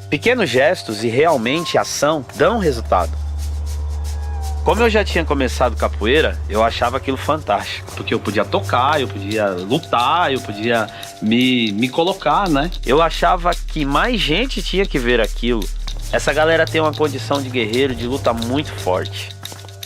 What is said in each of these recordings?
Pequenos gestos e realmente ação dão resultado. Como eu já tinha começado capoeira, eu achava aquilo fantástico, porque eu podia tocar, eu podia lutar, eu podia me colocar, né? Eu achava que mais gente tinha que ver aquilo. Essa galera tem uma condição de guerreiro, de luta muito forte.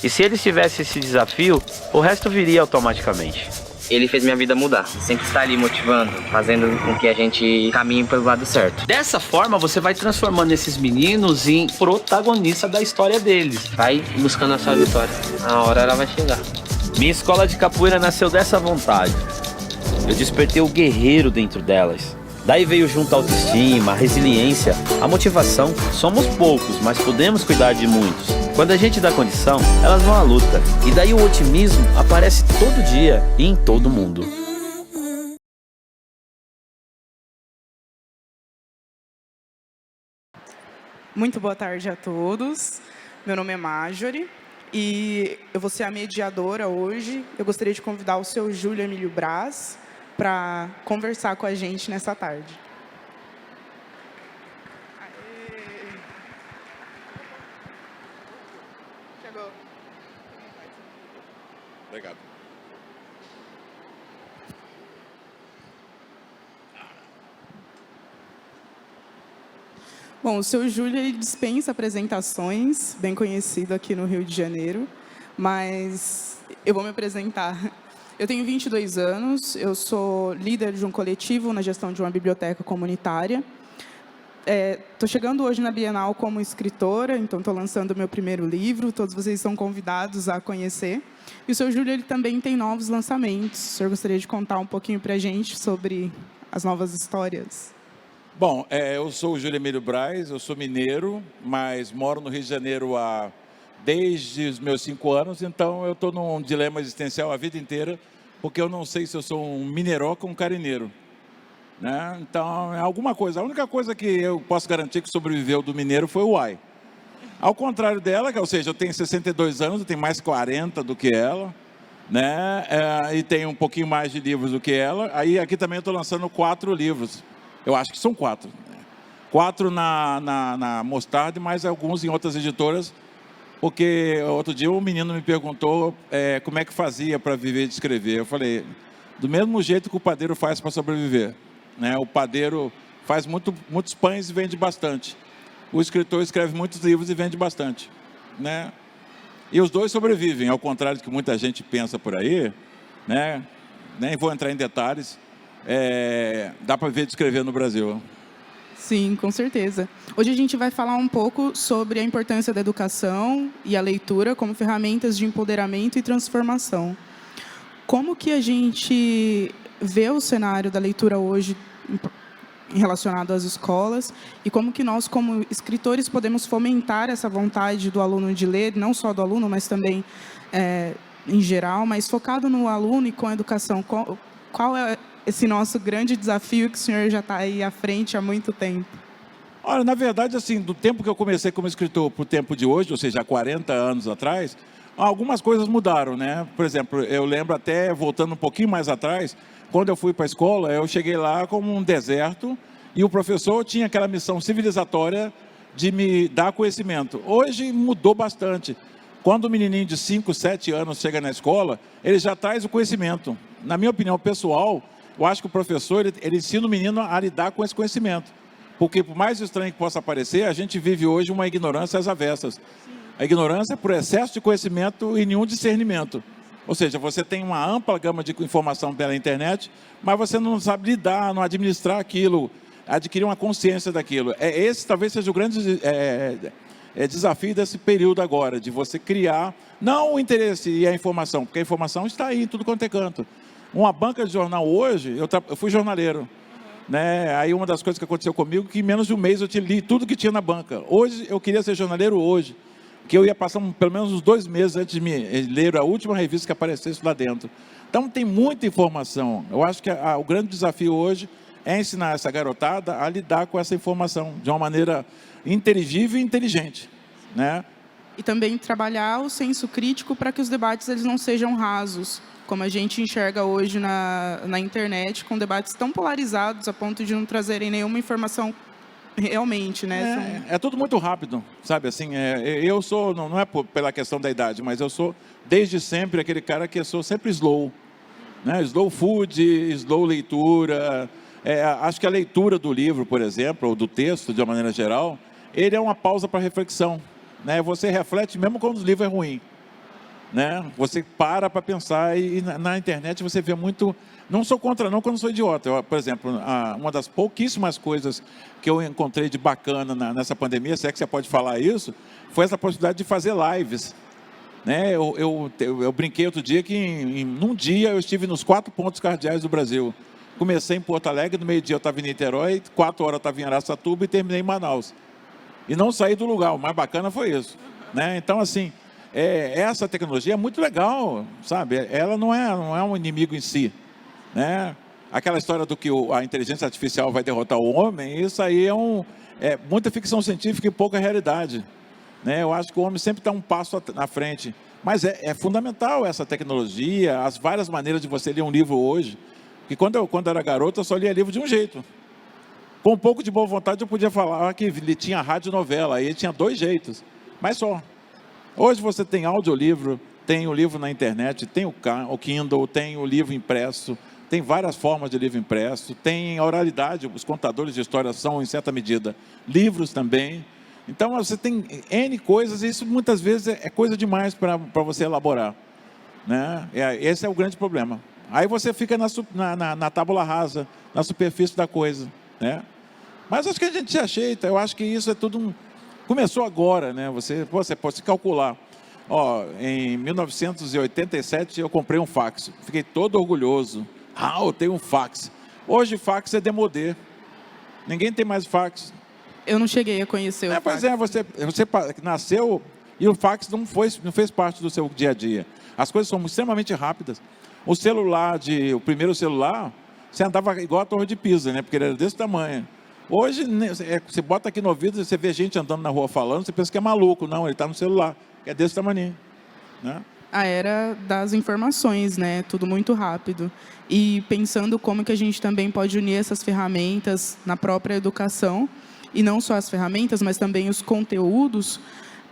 E se eles tivessem esse desafio, o resto viria automaticamente. Ele fez minha vida mudar. Sempre está ali motivando, fazendo com que a gente caminhe pelo lado certo. Dessa forma, você vai transformando esses meninos em protagonistas da história deles. Vai buscando a sua vitória. A hora ela vai chegar. Minha escola de capoeira nasceu dessa vontade. Eu despertei o guerreiro dentro delas. Daí veio junto a autoestima, a resiliência, a motivação. Somos poucos, mas podemos cuidar de muitos. Quando a gente dá condição, elas vão à luta. E daí o otimismo aparece todo dia e em todo mundo. Muito boa tarde a todos. Meu nome é Marjorie e eu vou ser a mediadora hoje. Eu gostaria de convidar o seu Júlio Emílio Braz para conversar com a gente nessa tarde. Chegou. Obrigado. Bom, o seu Júlio ele dispensa apresentações, bem conhecido aqui no Rio de Janeiro, mas eu vou me apresentar. Eu tenho 22 anos, eu sou líder de um coletivo na gestão de uma biblioteca comunitária. Estou chegando hoje na Bienal como escritora, então estou lançando o meu primeiro livro, todos vocês são convidados a conhecer. E o seu Júlio ele também tem novos lançamentos. O senhor gostaria de contar um pouquinho para a gente sobre as novas histórias? Bom, eu sou o Júlio Emílio Braz, eu sou mineiro, mas moro no Rio de Janeiro desde os meus 5 anos, então eu estou num dilema existencial a vida inteira, porque eu não sei se eu sou um mineroca ou um carineiro. Né? Então, é alguma coisa. A única coisa que eu posso garantir que sobreviveu do mineiro foi o Uai. Ao contrário dela, ou seja, eu tenho 62 anos, eu tenho mais 40 do que ela, né? E tenho um pouquinho mais de livros do que ela. Aí aqui também eu estou lançando 4 livros. Eu acho que são 4. 4 na Mostarda e mais alguns em outras editoras, porque outro dia um menino me perguntou como é que fazia para viver de escrever. Eu falei, do mesmo jeito que o padeiro faz para sobreviver. Né? O padeiro faz muitos pães e vende bastante. O escritor escreve muitos livros e vende bastante. Né? E os dois sobrevivem, ao contrário do que muita gente pensa por aí. Né? Nem vou entrar em detalhes. Dá para viver de escrever no Brasil. Sim, com certeza. Hoje a gente vai falar um pouco sobre a importância da educação e a leitura como ferramentas de empoderamento e transformação. Como que a gente vê o cenário da leitura hoje relacionado às escolas e como que nós, como escritores, podemos fomentar essa vontade do aluno de ler, não só do aluno, mas também em geral, mas focado no aluno e com a educação. Qual é esse nosso grande desafio que o senhor já está aí à frente há muito tempo? Olha, na verdade, assim, do tempo que eu comecei como escritor para o tempo de hoje, ou seja, há 40 anos atrás, algumas coisas mudaram, né? Por exemplo, eu lembro até, voltando um pouquinho mais atrás, quando eu fui para a escola, eu cheguei lá como um deserto e o professor tinha aquela missão civilizatória de me dar conhecimento. Hoje mudou bastante. Quando o menininho de 5, 7 anos chega na escola, ele já traz o conhecimento. Na minha opinião pessoal, eu acho que o professor ele ensina o menino a lidar com esse conhecimento. Porque, por mais estranho que possa parecer, a gente vive hoje uma ignorância às avessas. A ignorância é por excesso de conhecimento e nenhum discernimento. Ou seja, você tem uma ampla gama de informação pela internet, mas você não sabe lidar, não administrar aquilo, adquirir uma consciência daquilo. Esse talvez seja o grande desafio desse período agora, de você criar, não o interesse e a informação, porque a informação está aí em tudo quanto é canto. Uma banca de jornal hoje, eu fui jornaleiro. Né? Aí uma das coisas que aconteceu comigo, que em menos de um mês eu li tudo que tinha na banca. Hoje, eu queria ser jornaleiro hoje, que eu ia passar pelo menos uns 2 meses antes de me ler a última revista que aparecesse lá dentro. Então, tem muita informação. Eu acho que o grande desafio hoje é ensinar essa garotada a lidar com essa informação de uma maneira inteligível e inteligente. Né? E também trabalhar o senso crítico para que os debates eles não sejam rasos, como a gente enxerga hoje na internet, com debates tão polarizados a ponto de não trazerem nenhuma informação Realmente, né? É tudo muito rápido, sabe? Assim, eu sou, não é pela questão da idade, mas eu sou, desde sempre, aquele cara que eu sou sempre slow. Né? Slow food, slow leitura. Acho que a leitura do livro, por exemplo, ou do texto, de uma maneira geral, ele é uma pausa para reflexão. Né? Você reflete mesmo quando o livro é ruim. Né? Você para pensar e na internet você vê muito... Não sou contra não, quando sou idiota. Eu, por exemplo, uma das pouquíssimas coisas que eu encontrei de bacana nessa pandemia, se é que você pode falar isso, foi essa possibilidade de fazer lives. Né? Eu brinquei outro dia que num dia eu estive nos 4 pontos cardeais do Brasil. Comecei em Porto Alegre, no meio-dia eu estava em Niterói, 4 horas eu estava em Araçatuba e terminei em Manaus. E não saí do lugar, o mais bacana foi isso. Né? Então, assim, essa tecnologia é muito legal, sabe? Ela não é um inimigo em si. Né? Aquela história do que a inteligência artificial vai derrotar o homem, isso aí é muita ficção científica e pouca realidade. Né? Eu acho que o homem sempre está um passo na frente. Mas é fundamental essa tecnologia, as várias maneiras de você ler um livro hoje. Porque quando eu era garoto, eu só lia livro de um jeito. Com um pouco de boa vontade, eu podia falar que ele tinha radionovela, aí tinha 2 jeitos, mas só. Hoje você tem audiolivro, tem o livro na internet, tem o Kindle, tem o livro impresso, tem várias formas de livro impresso, tem a oralidade, os contadores de história são, em certa medida, livros também. Então, você tem N coisas, e isso muitas vezes é coisa demais para você elaborar. Né? Esse é o grande problema. Aí você fica na tábula rasa, na superfície da coisa. Né? Mas acho que a gente se ajeita, eu acho que isso é tudo... Começou agora, né? Você pode se calcular. Em 1987 eu comprei um fax, fiquei todo orgulhoso. Eu tenho um fax. Hoje fax é demodê. Ninguém tem mais fax. Eu não cheguei a conhecer o fax. Pois é, você nasceu e o fax não fez parte do seu dia a dia. As coisas são extremamente rápidas. O primeiro celular, você andava igual a Torre de Pisa, né? Porque ele era desse tamanho. Hoje, você bota aqui no ouvido, você vê gente andando na rua falando, você pensa que é maluco. Não, ele está no celular, que é desse tamanho. Né? A era das informações, né? Tudo muito rápido. E pensando como que a gente também pode unir essas ferramentas na própria educação, e não só as ferramentas, mas também os conteúdos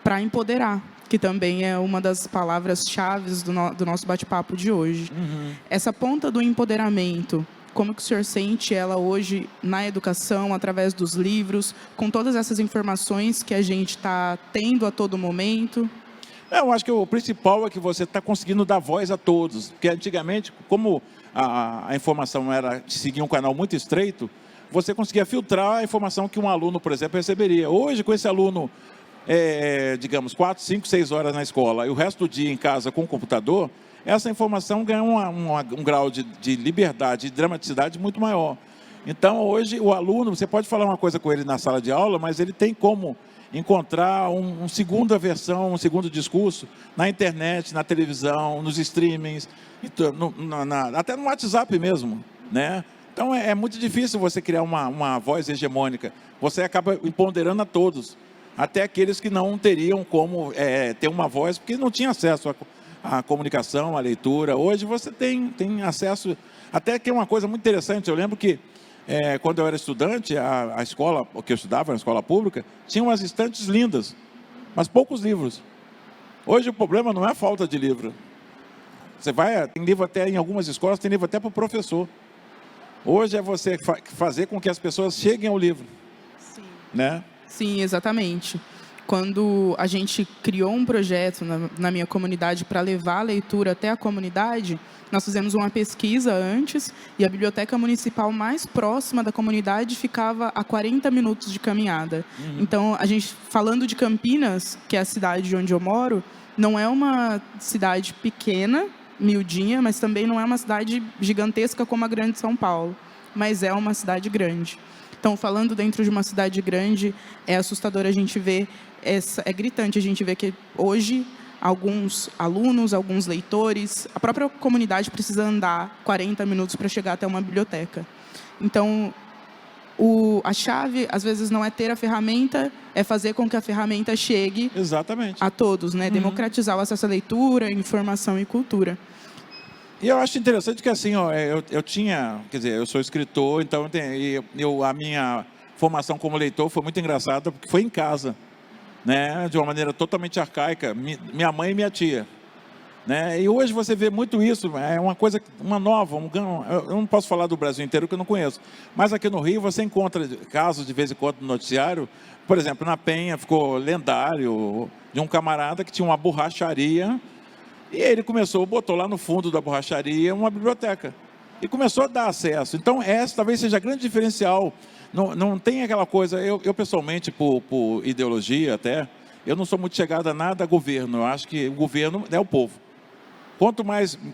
para empoderar, que também é uma das palavras-chave do nosso bate-papo de hoje. Uhum. Essa ponta do empoderamento, como que o senhor sente ela hoje na educação, através dos livros, com todas essas informações que a gente está tendo a todo momento? Eu acho que o principal é que você está conseguindo dar voz a todos. Porque antigamente, como a informação era seguir um canal muito estreito, você conseguia filtrar a informação que um aluno, por exemplo, receberia. Hoje, com esse aluno, digamos, 4, 5, 6 horas na escola e o resto do dia em casa com o computador, essa informação ganha um grau de liberdade e dramaticidade muito maior. Então, hoje, o aluno, você pode falar uma coisa com ele na sala de aula, mas ele tem como encontrar uma segunda versão, um segundo discurso na internet, na televisão, nos streamings, até no WhatsApp mesmo. Né? Então, é muito difícil você criar uma voz hegemônica. Você acaba empoderando a todos, até aqueles que não teriam como ter uma voz, porque não tinham acesso à comunicação, à leitura. Hoje você tem acesso, até que é uma coisa muito interessante. Eu lembro que, quando eu era estudante, a escola que eu estudava, na escola pública, tinha umas estantes lindas, mas poucos livros. Hoje o problema não é a falta de livro. Tem livro até, em algumas escolas, tem livro até para o professor. Hoje é você fazer com que as pessoas cheguem ao livro. Sim. Né? Sim, exatamente. Quando a gente criou um projeto na minha comunidade para levar a leitura até a comunidade, nós fizemos uma pesquisa antes e a biblioteca municipal mais próxima da comunidade ficava a 40 minutos de caminhada. Uhum. Então, a gente, falando de Campinas, que é a cidade onde eu moro, não é uma cidade pequena, miudinha, mas também não é uma cidade gigantesca como a grande São Paulo, mas é uma cidade grande. Então, falando dentro de uma cidade grande, é assustador a gente ver, é gritante a gente ver que hoje alguns alunos, alguns leitores, a própria comunidade precisa andar 40 minutos para chegar até uma biblioteca. Então, a chave, às vezes, não é ter a ferramenta, é fazer com que a ferramenta chegue Exatamente. a todos, né? Democratizar o acesso à leitura, informação e cultura. E eu acho interessante que, assim, eu tinha, quer dizer, eu sou escritor, então a minha formação como leitor foi muito engraçada, porque foi em casa, né? De uma maneira totalmente arcaica, minha mãe e minha tia. Né? E hoje você vê muito isso, é uma coisa, uma nova, eu não posso falar do Brasil inteiro que eu não conheço, mas aqui no Rio você encontra casos de vez em quando no noticiário, por exemplo, na Penha ficou lendário de um camarada que tinha uma borracharia e ele botou lá no fundo da borracharia uma biblioteca e começou a dar acesso. Então essa talvez seja grande diferencial, não tem aquela coisa, eu pessoalmente, por ideologia até, eu não sou muito chegado a nada a governo, eu acho que o governo é o povo.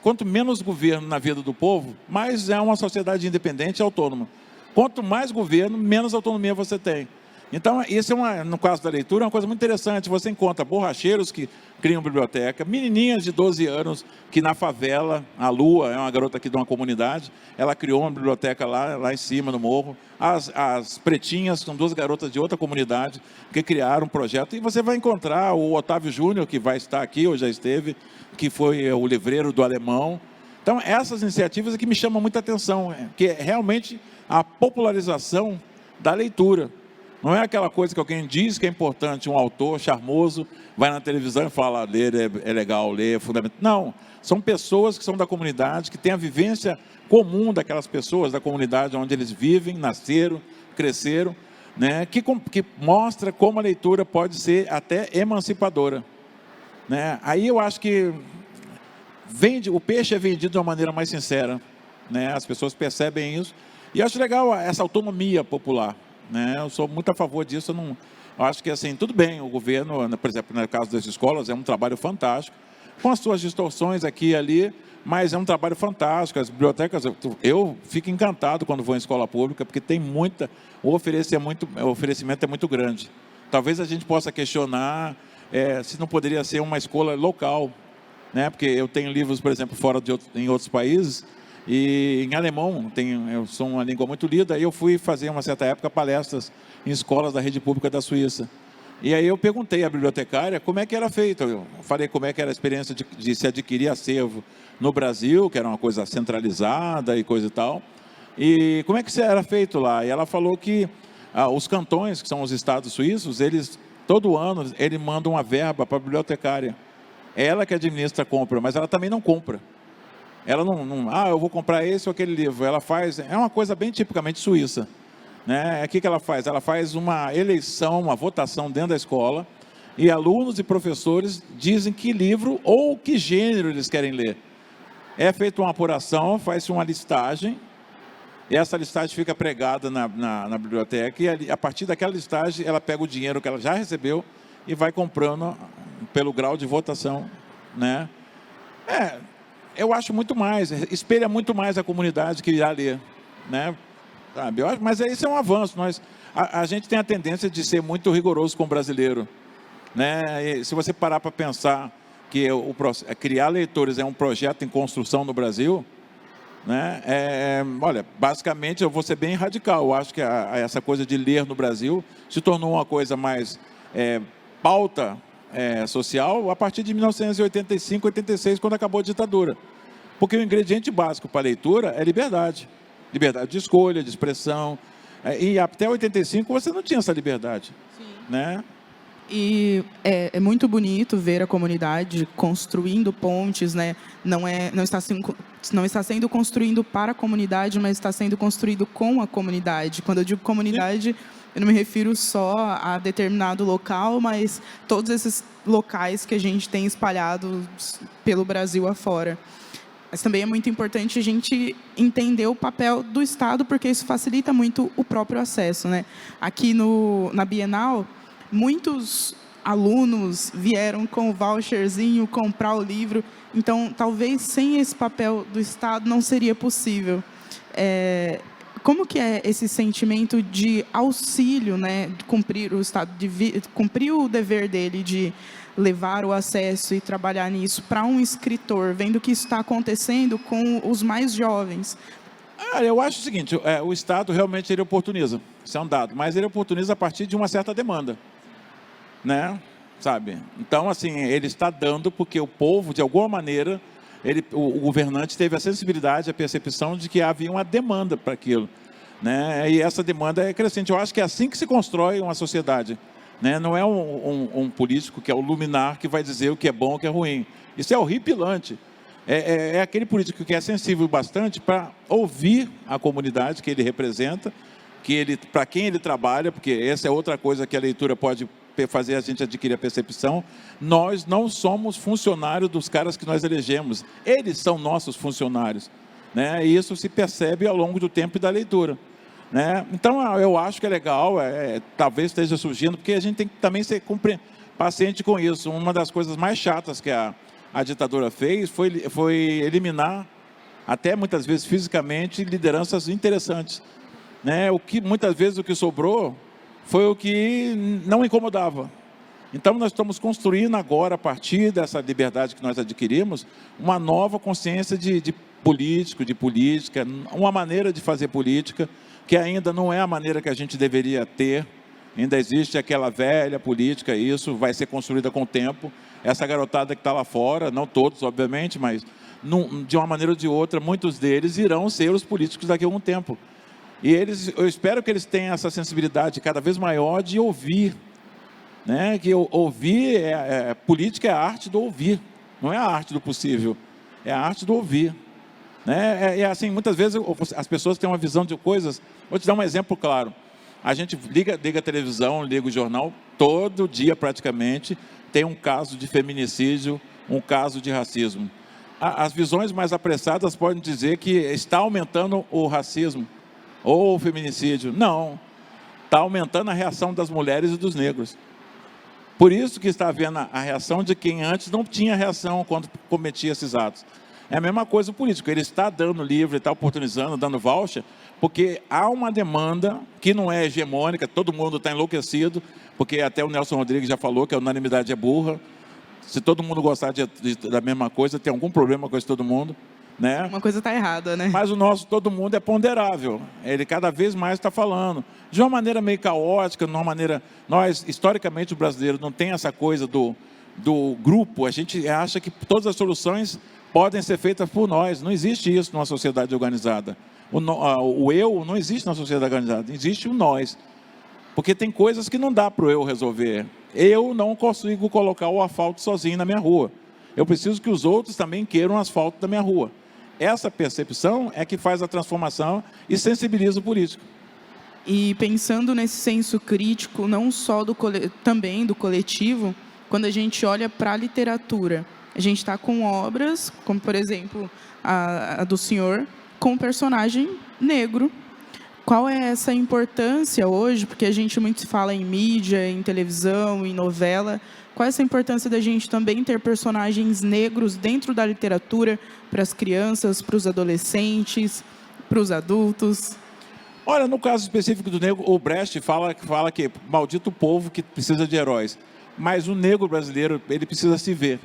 Quanto menos governo na vida do povo, mais é uma sociedade independente e autônoma. Quanto mais governo, menos autonomia você tem. Então, isso no caso da leitura, é uma coisa muito interessante. Você encontra borracheiros que criam biblioteca, menininhas de 12 anos que na favela, a Lua é uma garota aqui de uma comunidade, ela criou uma biblioteca lá em cima, no morro. As pretinhas, são 2 garotas de outra comunidade que criaram um projeto. E você vai encontrar o Otávio Júnior, que vai estar aqui, ou já esteve, que foi o livreiro do Alemão. Então, essas iniciativas é que me chamam muita atenção, que é realmente a popularização da leitura. Não é aquela coisa que alguém diz que é importante, um autor charmoso vai na televisão e fala, ler é legal, ler é fundamental. Não, são pessoas que são da comunidade, que têm a vivência comum daquelas pessoas da comunidade onde eles vivem, nasceram, cresceram, né? Que mostra como a leitura pode ser até emancipadora. Né? Aí eu acho que o peixe é vendido de uma maneira mais sincera, né? As pessoas percebem isso, e eu acho legal essa autonomia popular. Né? Eu sou muito a favor disso. Eu acho que assim, tudo bem, o governo, por exemplo, no caso das escolas, é um trabalho fantástico, com as suas distorções aqui e ali, mas é um trabalho fantástico. As bibliotecas, eu fico encantado quando vou em escola pública, porque tem o oferecimento é muito grande. Talvez a gente possa questionar se não poderia ser uma escola local, né? Porque eu tenho livros, por exemplo, em outros países, e em alemão, eu sou uma língua muito lida, e eu fui fazer, uma certa época, palestras em escolas da rede pública da Suíça. E aí eu perguntei à bibliotecária como é que era feito. Eu falei como é que era a experiência de se adquirir acervo no Brasil, que era uma coisa centralizada e coisa e tal. E como é que isso era feito lá? E ela falou que os cantões, que são os estados suíços, todo ano, eles mandam uma verba para a bibliotecária. É ela que administra a compra, mas ela também não compra. Ela eu vou comprar esse ou aquele livro. Ela faz, é uma coisa bem tipicamente suíça. Né? O que ela faz? Ela faz uma eleição, uma votação dentro da escola, e alunos e professores dizem que livro ou que gênero eles querem ler. É feita uma apuração, faz-se uma listagem, e essa listagem fica pregada na biblioteca, e a partir daquela listagem ela pega o dinheiro que ela já recebeu e vai comprando pelo grau de votação. Né? Eu acho muito mais, espelha muito mais a comunidade que irá ler, né? Sabe? Mas isso é um avanço. A gente tem a tendência de ser muito rigoroso com o brasileiro, né? E se você parar para pensar que criar leitores é um projeto em construção no Brasil, né? Olha, basicamente eu vou ser bem radical. Eu acho que essa coisa de ler no Brasil se tornou uma coisa mais pauta social a partir de 1985, 86, quando acabou a ditadura. Porque o ingrediente básico para a leitura é liberdade. Liberdade de escolha, de expressão. E até 85 você não tinha essa liberdade. Sim. Né? E é muito bonito ver a comunidade construindo pontes, né? Não está sendo construído para a comunidade, mas está sendo construído com a comunidade. Quando eu digo comunidade, sim, eu não me refiro só a determinado local, mas todos esses locais que a gente tem espalhados pelo Brasil afora. Mas também é muito importante a gente entender o papel do Estado, porque isso facilita muito o próprio acesso, né? Aqui na Bienal, muitos alunos vieram com o voucherzinho comprar o livro. Então, talvez sem esse papel do Estado não seria possível. Como que é esse sentimento de auxílio, né, de cumprir o Estado, cumprir o dever dele de levar o acesso e trabalhar nisso para um escritor, vendo que isso está acontecendo com os mais jovens? Eu acho o seguinte, o Estado realmente ele oportuniza, isso é um dado, mas ele oportuniza a partir de uma certa demanda, né? Sabe? Então, assim, ele está dando porque o povo, de alguma maneira, o governante teve a sensibilidade, a percepção de que havia uma demanda para aquilo. né? E essa demanda é crescente. Eu acho que é assim que se constrói uma sociedade, né? Não é um político que é o luminar que vai dizer o que é bom, o que é ruim. Isso é horripilante. É aquele político que é sensível bastante para ouvir a comunidade que ele representa, para quem ele trabalha, porque essa é outra coisa que a leitura pode fazer a gente adquirir a percepção. Nós não somos funcionários dos caras que nós elegemos, eles são nossos funcionários, né? E isso se percebe ao longo do tempo e da leitura, né? Então eu acho que é legal, talvez esteja surgindo, porque a gente tem que também ser paciente com isso. Uma das coisas mais chatas que a ditadura fez foi eliminar, até muitas vezes fisicamente, lideranças interessantes, né? Muitas vezes o que sobrou foi o que não incomodava. Então nós estamos construindo agora, a partir dessa liberdade que nós adquirimos, uma nova consciência de político, de política, uma maneira de fazer política que ainda não é a maneira que a gente deveria ter. Ainda existe aquela velha política, e isso vai ser construída com o tempo. Essa garotada que está lá fora, não todos, obviamente, mas de uma maneira ou de outra, muitos deles irão ser os políticos daqui a algum tempo. E eu espero que eles tenham essa sensibilidade cada vez maior de ouvir, né? Que ouvir, política é a arte do ouvir, não é a arte do possível, é a arte do ouvir, né? Assim, muitas vezes as pessoas têm uma visão de coisas. Vou te dar um exemplo claro. A gente liga a televisão, liga o jornal, todo dia praticamente tem um caso de feminicídio, um caso de racismo. As visões mais apressadas podem dizer que está aumentando o racismo ou o feminicídio. Não, está aumentando a reação das mulheres e dos negros. Por isso que está havendo a reação de quem antes não tinha reação quando cometia esses atos. É a mesma coisa o político, ele está dando livre, está oportunizando, dando voucher, porque há uma demanda que não é hegemônica, todo mundo está enlouquecido, porque até o Nelson Rodrigues já falou que a unanimidade é burra. Se todo mundo gostar da mesma coisa, tem algum problema com isso todo mundo, né? Uma coisa está errada, né? Mas o nosso todo mundo é ponderável. Ele cada vez mais está falando. De uma maneira meio caótica, de uma maneira... historicamente, o brasileiro não tem essa coisa do grupo. A gente acha que todas as soluções podem ser feitas por nós. Não existe isso numa sociedade organizada. O eu não existe na sociedade organizada. Existe o nós. Porque tem coisas que não dá para o eu resolver. Eu não consigo colocar o asfalto sozinho na minha rua. Eu preciso que os outros também queiram o asfalto da minha rua. Essa percepção é que faz a transformação e sensibiliza o político. E pensando nesse senso crítico, não só também do coletivo, quando a gente olha para a literatura, a gente está com obras, como por exemplo a do senhor, com um personagem negro. Qual é essa importância hoje? Porque a gente muito se fala em mídia, em televisão, em novela. Qual é essa importância da gente também ter personagens negros dentro da literatura para as crianças, para os adolescentes, para os adultos? Olha, no caso específico do negro, o Brecht fala que maldito povo que precisa de heróis. Mas o negro brasileiro, ele precisa se ver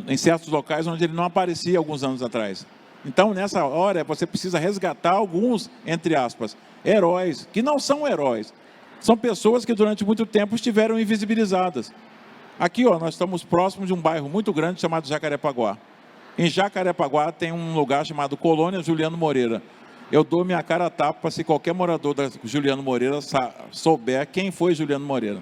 em certos locais onde ele não aparecia alguns anos atrás. Então, nessa hora, você precisa resgatar alguns, entre aspas, heróis, que não são heróis. São pessoas que durante muito tempo estiveram invisibilizadas. Aqui, nós estamos próximos de um bairro muito grande chamado Jacarepaguá. Em Jacarepaguá tem um lugar chamado Colônia Juliano Moreira. Eu dou minha cara a tapa se qualquer morador da Juliano Moreira souber quem foi Juliano Moreira.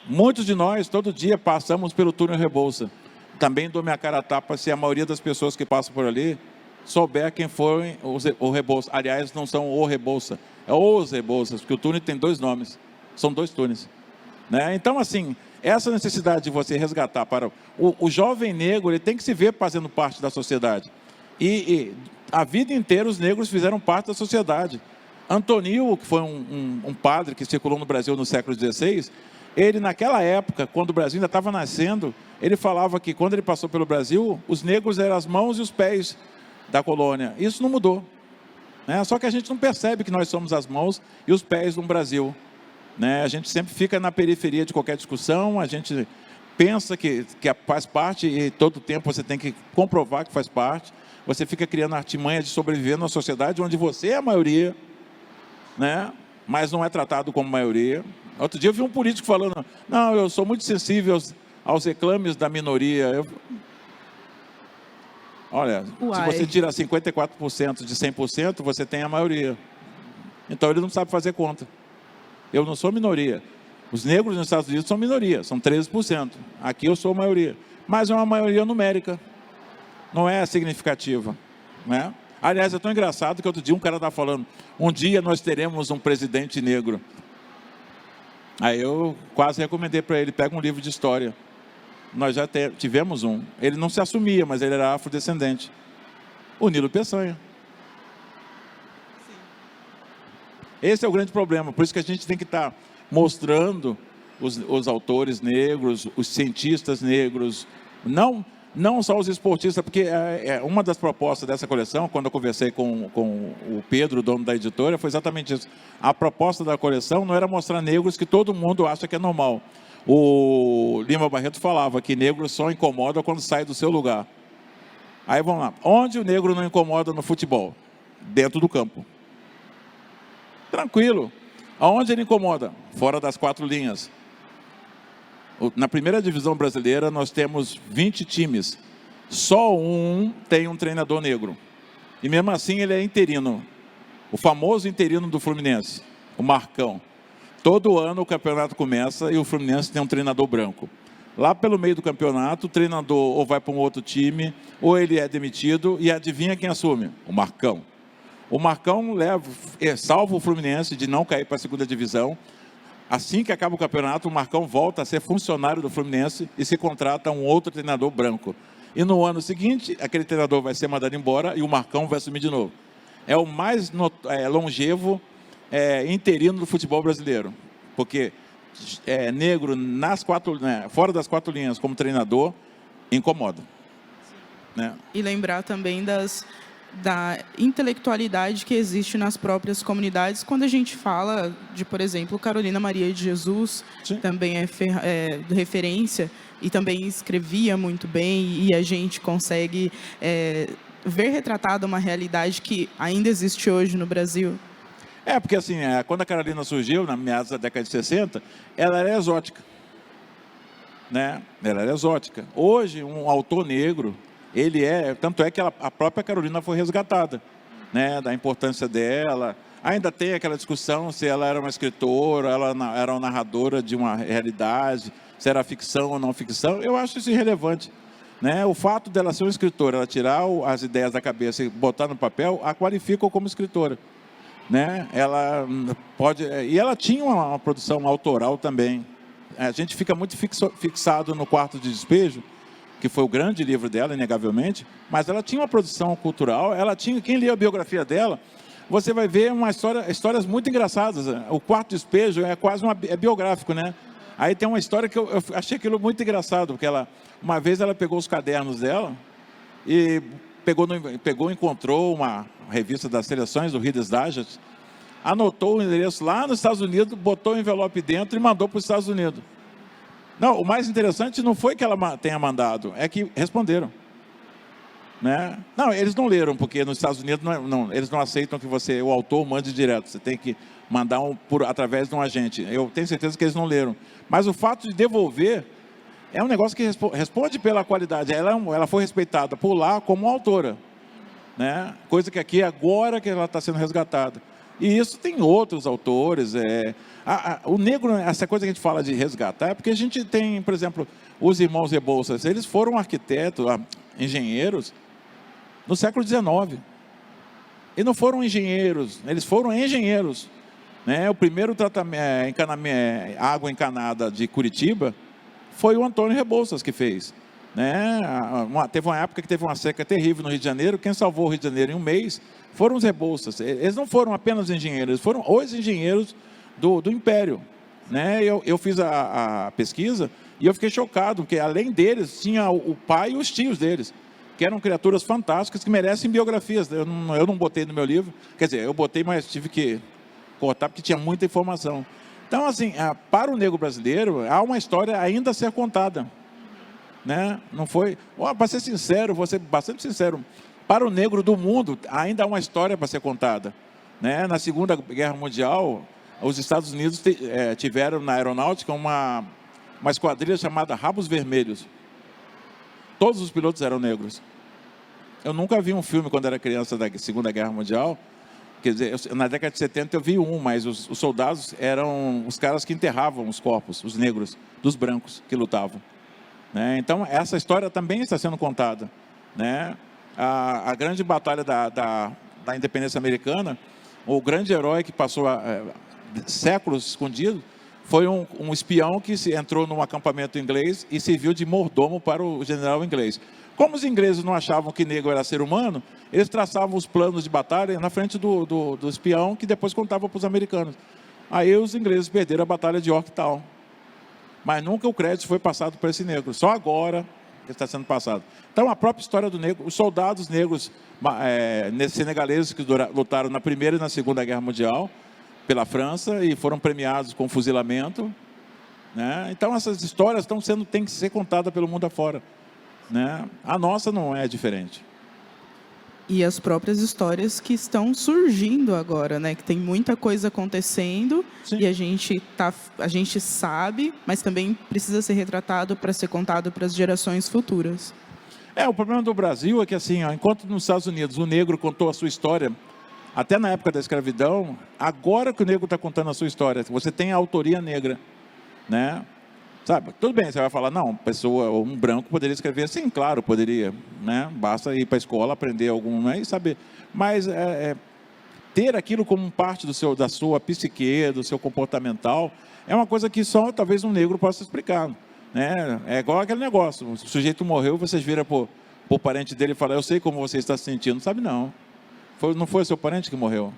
Muitos de nós, todo dia, passamos pelo túnel Rebouça. Também dou minha cara a tapa se a maioria das pessoas que passam por ali souber quem foi o Rebouça. Aliás, não são o Rebouça, é os Rebouças, porque o túnel tem 2 nomes, são 2 túneis, né? Então, assim, essa necessidade de você resgatar para o jovem negro, ele tem que se ver fazendo parte da sociedade. E a vida inteira os negros fizeram parte da sociedade. Antonil, que foi um padre que circulou no Brasil no século XVI, ele, naquela época, quando o Brasil ainda estava nascendo, ele falava que, quando ele passou pelo Brasil, os negros eram as mãos e os pés da colônia. Isso não mudou, né? Só que a gente não percebe que nós somos as mãos e os pés do Brasil, né? A gente sempre fica na periferia de qualquer discussão, a gente pensa que faz parte e todo tempo você tem que comprovar que faz parte. Você fica criando artimanhas de sobreviver numa sociedade onde você é a maioria, né? Mas não é tratado como maioria. Outro dia eu vi um político falando, não, eu sou muito sensível aos reclames da minoria. Olha, Uai. se você tira 54% de 100%, você tem a maioria. Então ele não sabe fazer conta. Eu não sou minoria. Os negros nos Estados Unidos são minoria, são 13%. Aqui eu sou maioria. Mas é uma maioria numérica. Não é significativa, né? Aliás, é tão engraçado que outro dia um cara estava falando, um dia nós teremos um presidente negro. Aí eu quase recomendei para ele, pega um livro de história. Nós já tivemos um. Ele não se assumia, mas ele era afrodescendente. O Nilo Peçanha. Esse é o grande problema. Por isso que a gente tem que estar mostrando os autores negros, os cientistas negros, não só os esportistas, porque uma das propostas dessa coleção, quando eu conversei com o Pedro, dono da editora, foi exatamente isso. A proposta da coleção não era mostrar negros que todo mundo acha que é normal. O Lima Barreto falava que negro só incomoda quando sai do seu lugar. Aí vamos lá. Onde o negro não incomoda no futebol? Dentro do campo. Tranquilo. Aonde ele incomoda? Fora das 4 linhas. Na primeira divisão brasileira, nós temos 20 times. Só um tem um treinador negro. E mesmo assim ele é interino. O famoso interino do Fluminense, o Marcão. Todo ano o campeonato começa e o Fluminense tem um treinador branco. Lá pelo meio do campeonato, o treinador ou vai para um outro time, ou ele é demitido, e adivinha quem assume? O Marcão. O Marcão salva o Fluminense de não cair para a segunda divisão. Assim que acaba o campeonato, o Marcão volta a ser funcionário do Fluminense e se contrata um outro treinador branco. E no ano seguinte, aquele treinador vai ser mandado embora e o Marcão vai assumir de novo. É o mais longevo interino do futebol brasileiro. Porque negro fora das 4 linhas como treinador, incomoda. Né? E lembrar também da intelectualidade que existe nas próprias comunidades quando a gente fala de, por exemplo, Carolina Maria de Jesus. Sim. Também é referência e também escrevia muito bem, e a gente consegue ver retratada uma realidade que ainda existe hoje no Brasil. Porque assim, quando a Carolina surgiu, na meados da década de 60, ela era exótica. Né? Ela era exótica. Hoje, um autor negro, tanto é que a própria Carolina foi resgatada, né, da importância dela. Ainda tem aquela discussão se ela era uma escritora, ela era uma narradora de uma realidade, se era ficção ou não ficção. Eu acho isso irrelevante, né? O fato dela ser uma escritora, ela tirar as ideias da cabeça e botar no papel, a qualifica como escritora, né? Ela tinha uma produção autoral também. A gente fica muito fixado no Quarto de Despejo, que foi o grande livro dela, inegavelmente, mas ela tinha uma produção cultural, quem lê a biografia dela, você vai ver histórias muito engraçadas. O Quarto Despejo é quase biográfico, né? Aí tem uma história que eu achei aquilo muito engraçado, porque uma vez ela pegou os cadernos dela e encontrou uma revista das seleções, do Reader's Digest, anotou o endereço lá nos Estados Unidos, botou o envelope dentro e mandou para os Estados Unidos. Não, o mais interessante não foi que ela tenha mandado, é que responderam. Né? Não, eles não leram, porque nos Estados Unidos eles não aceitam que o autor mande direto. Você tem que mandar através de um agente. Eu tenho certeza que eles não leram. Mas o fato de devolver é um negócio que responde pela qualidade. Ela foi respeitada por lá como autora. Né? Coisa que aqui, agora que ela está sendo resgatada. E isso tem outros autores. O negro, essa coisa que a gente fala de resgatar, é porque a gente tem, por exemplo, os irmãos Rebouças. Eles foram arquitetos, engenheiros, no século XIX. E não foram engenheiros, eles foram engenheiros. Né? O primeiro água encanada de Curitiba foi o Antônio Rebouças que fez. Né? Teve uma época que teve uma seca terrível no Rio de Janeiro. Quem salvou o Rio de Janeiro em um mês foram os Rebouças. Eles não foram apenas engenheiros, eles foram os engenheiros do Império. Né? Eu fiz a pesquisa e eu fiquei chocado, porque além deles tinha o pai e os tios deles, que eram criaturas fantásticas que merecem biografias. Eu não botei no meu livro, quer dizer, eu botei, mas tive que cortar porque tinha muita informação. Então, assim, para o negro brasileiro, há uma história ainda a ser contada. Né? Não foi, para ser sincero, vou ser bastante sincero, para o negro do mundo, ainda há uma história para ser contada. Né? Na Segunda Guerra Mundial, os Estados Unidos tiveram na aeronáutica uma esquadrilha chamada Rabos Vermelhos. Todos os pilotos eram negros. Eu nunca vi um filme quando era criança da Segunda Guerra Mundial. Quer dizer, na década de 70 eu vi um, mas os soldados eram os caras que enterravam os corpos, os negros, dos brancos que lutavam. Né? Então, essa história também está sendo contada. Né? A grande batalha da independência americana, o grande herói que passou séculos escondido, foi um espião que entrou num acampamento inglês e serviu de mordomo para o general inglês. Como os ingleses não achavam que negro era ser humano, eles traçavam os planos de batalha na frente do espião, que depois contava para os americanos. Aí os ingleses perderam a batalha de Yorktown. Mas nunca o crédito foi passado para esse negro. Só agora que está sendo passado. Então, a própria história do negro, os soldados negros senegaleses que lutaram na Primeira e na Segunda Guerra Mundial pela França e foram premiados com fuzilamento. Né? Então, essas histórias têm que ser contadas pelo mundo afora. Né? A nossa não é diferente. E as próprias histórias que estão surgindo agora, né? Que tem muita coisa acontecendo. Sim. E a gente sabe, mas também precisa ser retratado para ser contado para as gerações futuras. O problema do Brasil é que, assim, enquanto nos Estados Unidos o negro contou a sua história, até na época da escravidão, agora que o negro está contando a sua história, você tem a autoria negra, né? Sabe, tudo bem, você vai falar, não, um branco poderia escrever, sim, claro, poderia, né? Basta ir para a escola, aprender algum, e saber. Mas ter aquilo como parte da sua psique, do seu comportamental, é uma coisa que só talvez um negro possa explicar. Né? É igual aquele negócio, o sujeito morreu, vocês viram para o parente dele e falam, eu sei como você está se sentindo. Não sabe, não. Não foi o seu parente que morreu?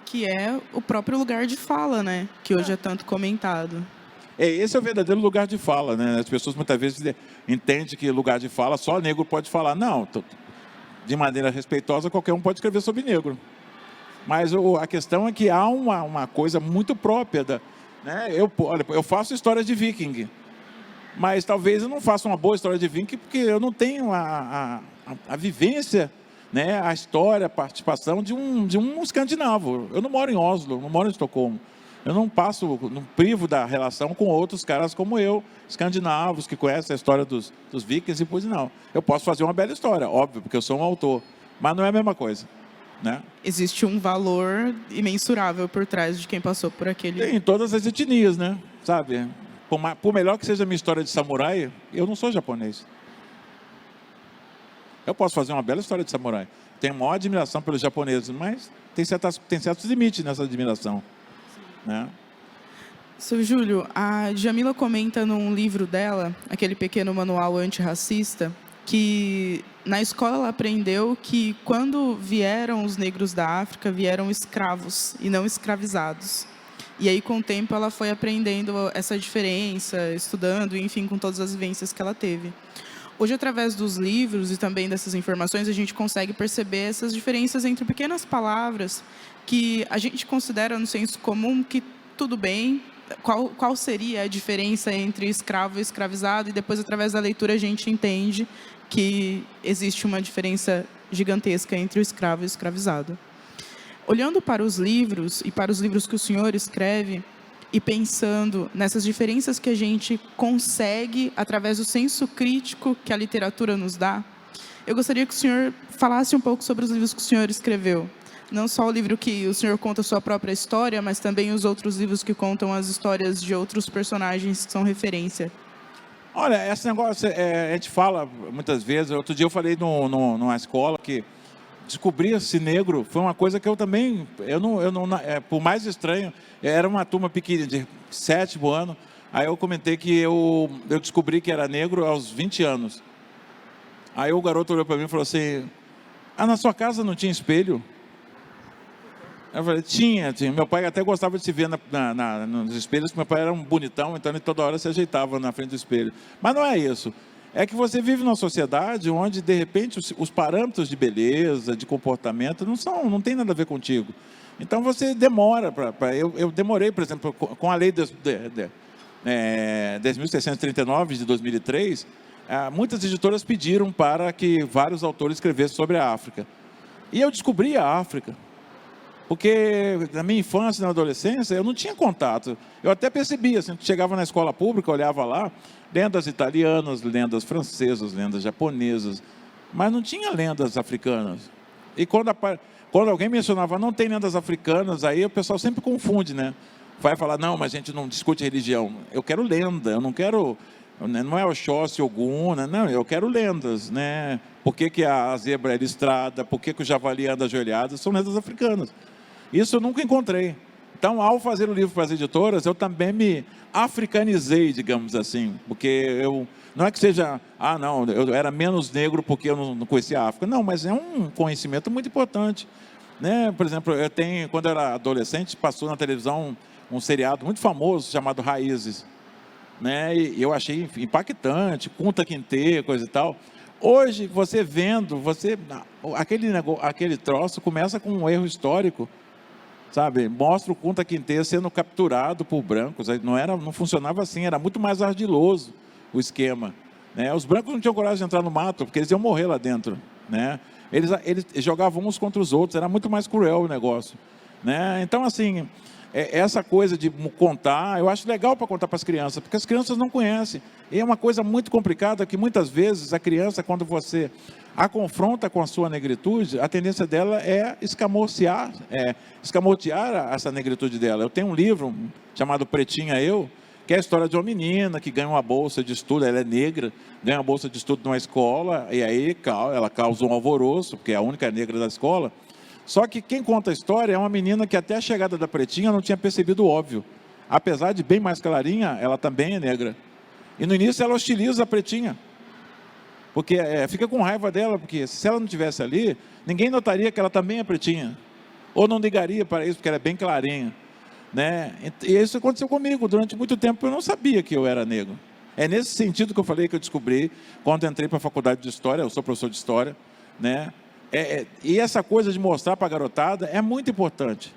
Que é o próprio lugar de fala, né? Que hoje é tanto comentado. Esse é o verdadeiro lugar de fala, né? As pessoas muitas vezes entendem que lugar de fala só negro pode falar. Não, de maneira respeitosa, qualquer um pode escrever sobre negro. Mas a questão é que há uma coisa muito própria. Né? Eu faço histórias de viking, mas talvez eu não faça uma boa história de viking porque eu não tenho a vivência, né? A história, a participação de um escandinavo. Eu não moro em Oslo, não moro em Estocolmo. Eu não privo da relação com outros caras como eu, escandinavos, que conhecem a história dos vikings e pois não. Eu posso fazer uma bela história, óbvio, porque eu sou um autor, mas não é a mesma coisa. Né? Existe um valor imensurável por trás de quem passou por aquele... Tem em todas as etnias, né? Sabe? Por melhor que seja a minha história de samurai, eu não sou japonês. Eu posso fazer uma bela história de samurai. Tenho maior admiração pelos japoneses, mas tem certos limites nessa admiração. Né? Seu Júlio, a Djamila comenta num livro dela, aquele pequeno manual antirracista, que na escola ela aprendeu que quando vieram os negros da África, vieram escravos e não escravizados. E aí, com o tempo, ela foi aprendendo essa diferença, estudando, enfim, com todas as vivências que ela teve. Hoje, através dos livros e também dessas informações, a gente consegue perceber essas diferenças entre pequenas palavras que a gente considera no senso comum que tudo bem, qual seria a diferença entre escravo e escravizado, e depois, através da leitura, a gente entende que existe uma diferença gigantesca entre o escravo e o escravizado. Olhando para os livros e para os livros que o senhor escreve, e pensando nessas diferenças que a gente consegue através do senso crítico que a literatura nos dá, eu gostaria que o senhor falasse um pouco sobre os livros que o senhor escreveu. Não só o livro que o senhor conta a sua própria história, mas também os outros livros que contam as histórias de outros personagens que são referência. Olha, esse negócio, a gente fala muitas vezes. Outro dia eu falei numa escola que descobrir-se negro foi uma coisa que eu também, por mais estranho, era uma turma pequena, de 7º ano. Aí eu comentei que eu descobri que era negro aos 20 anos. Aí o garoto olhou para mim e falou assim, na sua casa não tinha espelho? Eu falei, tinha. Meu pai até gostava de se ver nos espelhos, porque meu pai era um bonitão, então ele toda hora se ajeitava na frente do espelho. Mas não é isso. É que você vive numa sociedade onde, de repente, os parâmetros de beleza, de comportamento, não tem nada a ver contigo. Então, você demora. Eu demorei, por exemplo, com a lei 10.639 de 2003, muitas editoras pediram para que vários autores escrevessem sobre a África. E eu descobri a África. Porque na minha infância e na adolescência, eu não tinha contato. Eu até percebia, assim, chegava na escola pública, olhava lá, lendas italianas, lendas francesas, lendas japonesas, mas não tinha lendas africanas. E quando alguém mencionava, não tem lendas africanas, aí o pessoal sempre confunde, né? Vai falar, não, mas a gente não discute religião. Eu quero lenda, eu não quero... Não é Oxóssi, Ogum, né? Não, eu quero lendas, né? Por que a zebra é listrada, por que o javali anda ajoelhado, são lendas africanas. Isso eu nunca encontrei. Então, ao fazer o livro para as editoras, eu também me africanizei, digamos assim, porque não é que seja, não, eu era menos negro porque eu não conhecia a África. Não, mas é um conhecimento muito importante, né? Por exemplo, quando eu era adolescente, passou na televisão um seriado muito famoso chamado Raízes, né? E eu achei impactante, Kunta Kinte, coisa e tal. Hoje, você vendo, aquele troço começa com um erro histórico, sabe? Mostra o Kunta Kinte sendo capturado por brancos. Não funcionava assim, era muito mais ardiloso o esquema, né? Os brancos não tinham coragem de entrar no mato, porque eles iam morrer lá dentro, né? Eles jogavam uns contra os outros, era muito mais cruel o negócio, né? Então, assim, essa coisa de contar, eu acho legal para contar para as crianças, porque as crianças não conhecem. E é uma coisa muito complicada, que muitas vezes a criança, quando você a confronta com a sua negritude, a tendência dela é escamotear essa negritude dela. Eu tenho um livro chamado Pretinha Eu, que é a história de uma menina que ganha uma bolsa de estudo, ela é negra, ganha uma bolsa de estudo numa escola, e aí ela causa um alvoroço, porque é a única negra da escola. Só que quem conta a história é uma menina que até a chegada da Pretinha não tinha percebido o óbvio. Apesar de bem mais clarinha, ela também é negra. E no início ela hostiliza a Pretinha, porque fica com raiva dela, porque se ela não estivesse ali, ninguém notaria que ela também é pretinha, ou não ligaria para isso, porque ela é bem clarinha, né? E isso aconteceu comigo. Durante muito tempo eu não sabia que eu era negro. É nesse sentido que eu falei que eu descobri quando entrei para a faculdade de História. Eu sou professor de História, né? E essa coisa de mostrar para a garotada é muito importante,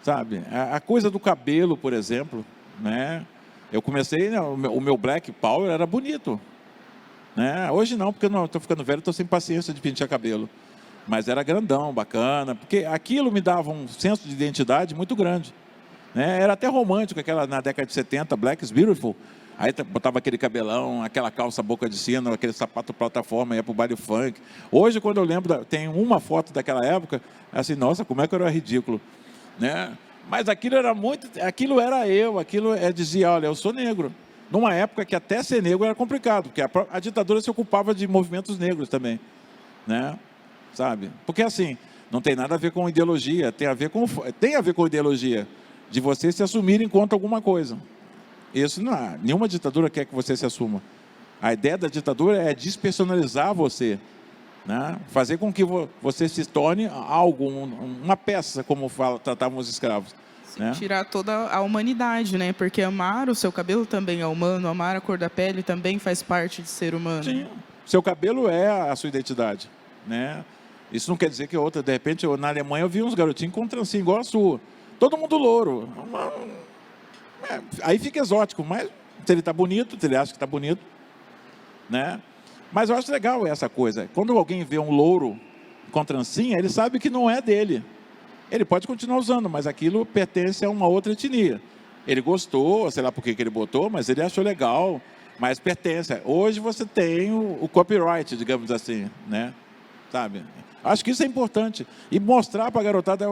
sabe? A coisa do cabelo, por exemplo, né? Eu comecei, né, o meu Black Power era bonito, né? Hoje não, porque eu estou ficando velho, estou sem paciência de pentear cabelo. Mas era grandão, bacana, porque aquilo me dava um senso de identidade muito grande, né? Era até romântico, na década de 70, Black is Beautiful. Aí botava aquele cabelão, aquela calça boca de sino, aquele sapato plataforma, ia para o baile funk. Hoje, quando eu lembro, tem uma foto daquela época, assim, nossa, como é que eu era ridículo, né? Mas aquilo era eu, dizia, olha, eu sou negro. Numa época que até ser negro era complicado, porque a ditadura se ocupava de movimentos negros também, né? Sabe? Porque assim, não tem nada a ver com ideologia, tem a ver com ideologia, de você se assumir enquanto alguma coisa. Isso não há. Nenhuma ditadura quer que você se assuma. A ideia da ditadura é despersonalizar você, né? Fazer com que você se torne algo, uma peça, como tratavam os escravos. Sim, né? Tirar toda a humanidade, né? Porque amar o seu cabelo também é humano, amar a cor da pele também faz parte de ser humano. Sim, seu cabelo é a sua identidade, né? Isso não quer dizer que outra, de repente, na Alemanha eu vi uns garotinhos com trancinha igual a sua. Todo mundo louro. Aí fica exótico, mas se ele está bonito, se ele acha que está bonito, né? Mas eu acho legal essa coisa. Quando alguém vê um louro com trancinha, ele sabe que não é dele. Ele pode continuar usando, mas aquilo pertence a uma outra etnia. Ele gostou, sei lá por que ele botou, mas ele achou legal, mas pertence. Hoje você tem o copyright, digamos assim, né? Sabe? Acho que isso é importante. E mostrar para a garotada,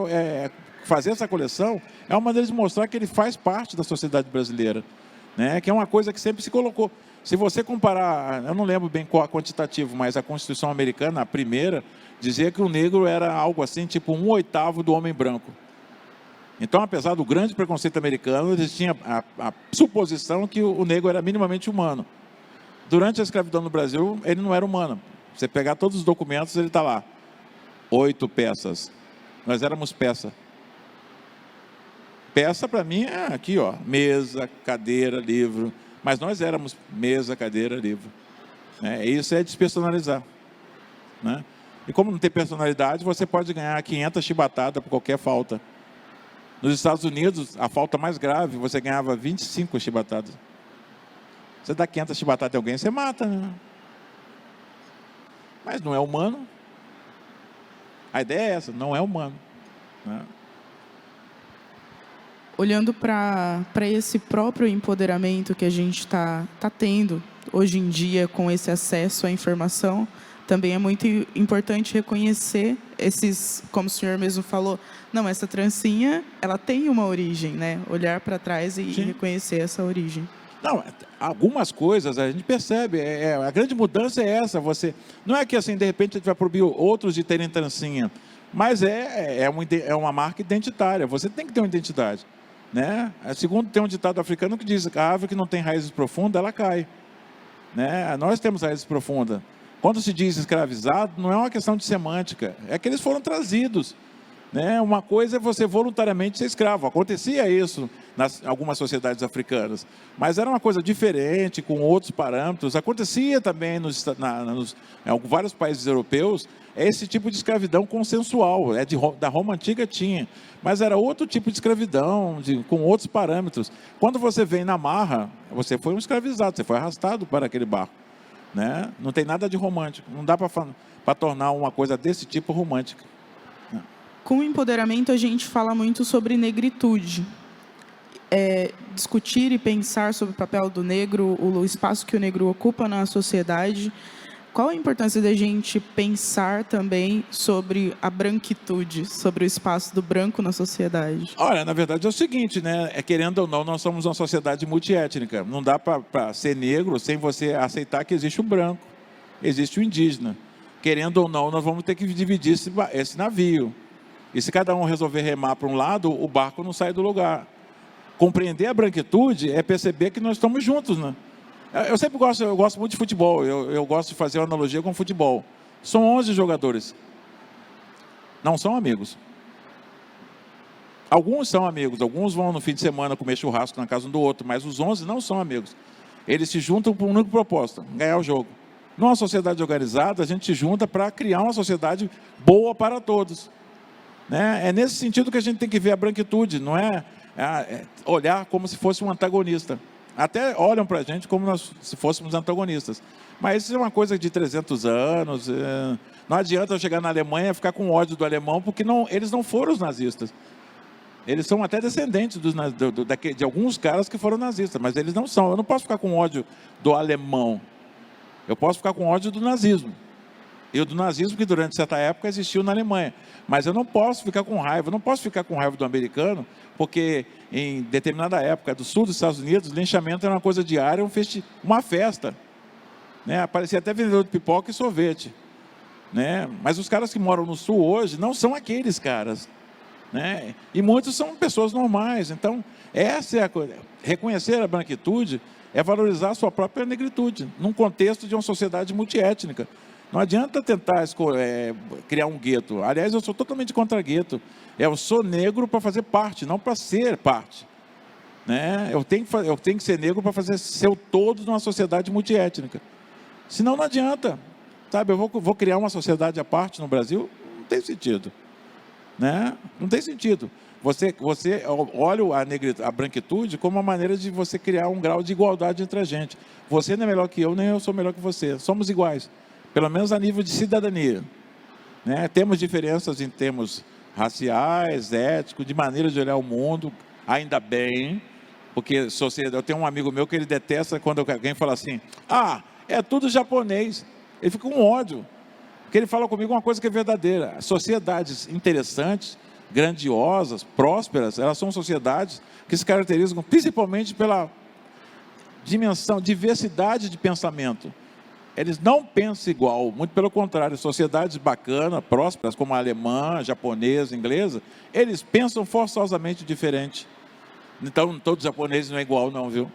fazer essa coleção, é uma maneira de mostrar que ele faz parte da sociedade brasileira, né? Que é uma coisa que sempre se colocou. Se você comparar, eu não lembro bem qual quantitativo, mas a Constituição americana, a primeira, dizia que o negro era algo assim, tipo 1/8 do homem branco. Então, apesar do grande preconceito americano, eles tinham a suposição que o negro era minimamente humano. Durante a escravidão no Brasil, ele não era humano. Você pegar todos os documentos, ele está lá. 8 peças. Nós éramos peça. Peça, para mim, é aqui, ó, mesa, cadeira, livro. Mas nós éramos mesa, cadeira, livro. Isso é despersonalizar, né? E como não tem personalidade, você pode ganhar 500 chibatadas por qualquer falta. Nos Estados Unidos, a falta mais grave, você ganhava 25 chibatadas. Você dá 500 chibatadas em alguém, você mata, né? Mas não é humano. A ideia é essa, não é humano, né? Olhando para esse próprio empoderamento que a gente está tendo hoje em dia com esse acesso à informação, também é muito importante reconhecer esses, como o senhor mesmo falou, não, essa trancinha, ela tem uma origem, né? Olhar para trás e reconhecer essa origem. Não, algumas coisas a gente percebe, a grande mudança é essa, não é que assim, de repente a gente vai proibir outros de terem trancinha, mas é uma marca identitária, você tem que ter uma identidade, né? Segundo, tem um ditado africano que diz que a árvore que não tem raízes profundas, ela cai, né? Nós temos raízes profundas. Quando se diz escravizado, não é uma questão de semântica, é que eles foram trazidos, né? Uma coisa é você voluntariamente ser escravo, acontecia isso em algumas sociedades africanas, mas era uma coisa diferente, com outros parâmetros. Acontecia também em vários países europeus, esse tipo de escravidão consensual, da Roma Antiga tinha, mas era outro tipo de escravidão, com outros parâmetros. Quando você vem na marra, você foi um escravizado, você foi arrastado para aquele barco, né? Não tem nada de romântico, não dá para tornar uma coisa desse tipo romântica. Com o empoderamento, a gente fala muito sobre negritude. Discutir e pensar sobre o papel do negro, o espaço que o negro ocupa na sociedade. Qual a importância da gente pensar também sobre a branquitude, sobre o espaço do branco na sociedade? Olha, na verdade é o seguinte, né? Querendo ou não, nós somos uma sociedade multiétnica. Não dá para ser negro sem você aceitar que existe o branco, existe o indígena. Querendo ou não, nós vamos ter que dividir esse navio. E se cada um resolver remar para um lado, o barco não sai do lugar. Compreender a branquitude é perceber que nós estamos juntos, né? Eu gosto muito de futebol, eu gosto de fazer uma analogia com futebol. São 11 jogadores. Não são amigos. Alguns são amigos, alguns vão no fim de semana comer churrasco na casa um do outro, mas os 11 não são amigos. Eles se juntam por um único propósito, ganhar o jogo. Numa sociedade organizada, a gente se junta para criar uma sociedade boa para todos, né? É nesse sentido que a gente tem que ver a branquitude, não é olhar como se fosse um antagonista. Até olham para a gente como se fôssemos antagonistas. Mas isso é uma coisa de 300 anos. Não adianta eu chegar na Alemanha e ficar com ódio do alemão, porque eles não foram os nazistas. Eles são até descendentes de alguns caras que foram nazistas, mas eles não são. Eu não posso ficar com ódio do alemão. Eu posso ficar com ódio do nazismo. E do nazismo que durante certa época existiu na Alemanha. Mas eu não posso ficar com raiva. Eu não posso ficar com raiva do americano, porque em determinada época do sul dos Estados Unidos, linchamento era uma coisa diária, uma festa, né? Aparecia até vendedor de pipoca e sorvete, né? Mas os caras que moram no sul hoje não são aqueles caras, né? E muitos são pessoas normais. Então, essa é a coisa. Reconhecer a branquitude é valorizar a sua própria negritude, num contexto de uma sociedade multiétnica. Não adianta tentar criar um gueto. Aliás, eu sou totalmente contra gueto. Eu sou negro para fazer parte, não para ser parte, né? Eu tenho que ser negro para fazer ser o todo numa sociedade multiétnica. Senão não adianta. Sabe, eu vou criar uma sociedade à parte no Brasil? Não tem sentido, né? Não tem sentido. Você olha a branquitude como uma maneira de você criar um grau de igualdade entre a gente. Você não é melhor que eu, nem eu sou melhor que você. Somos iguais. Pelo menos a nível de cidadania, né? Temos diferenças em termos raciais, éticos, de maneira de olhar o mundo, ainda bem, porque eu tenho um amigo meu que ele detesta quando alguém fala assim, é tudo japonês. Ele fica com ódio, porque ele fala comigo uma coisa que é verdadeira. Sociedades interessantes, grandiosas, prósperas, elas são sociedades que se caracterizam principalmente pela diversidade de pensamento. Eles não pensam igual, muito pelo contrário. Sociedades bacanas, prósperas, como a alemã, a japonesa, a inglesa, eles pensam forçosamente diferente. Então, todo japonês não é igual, não, viu?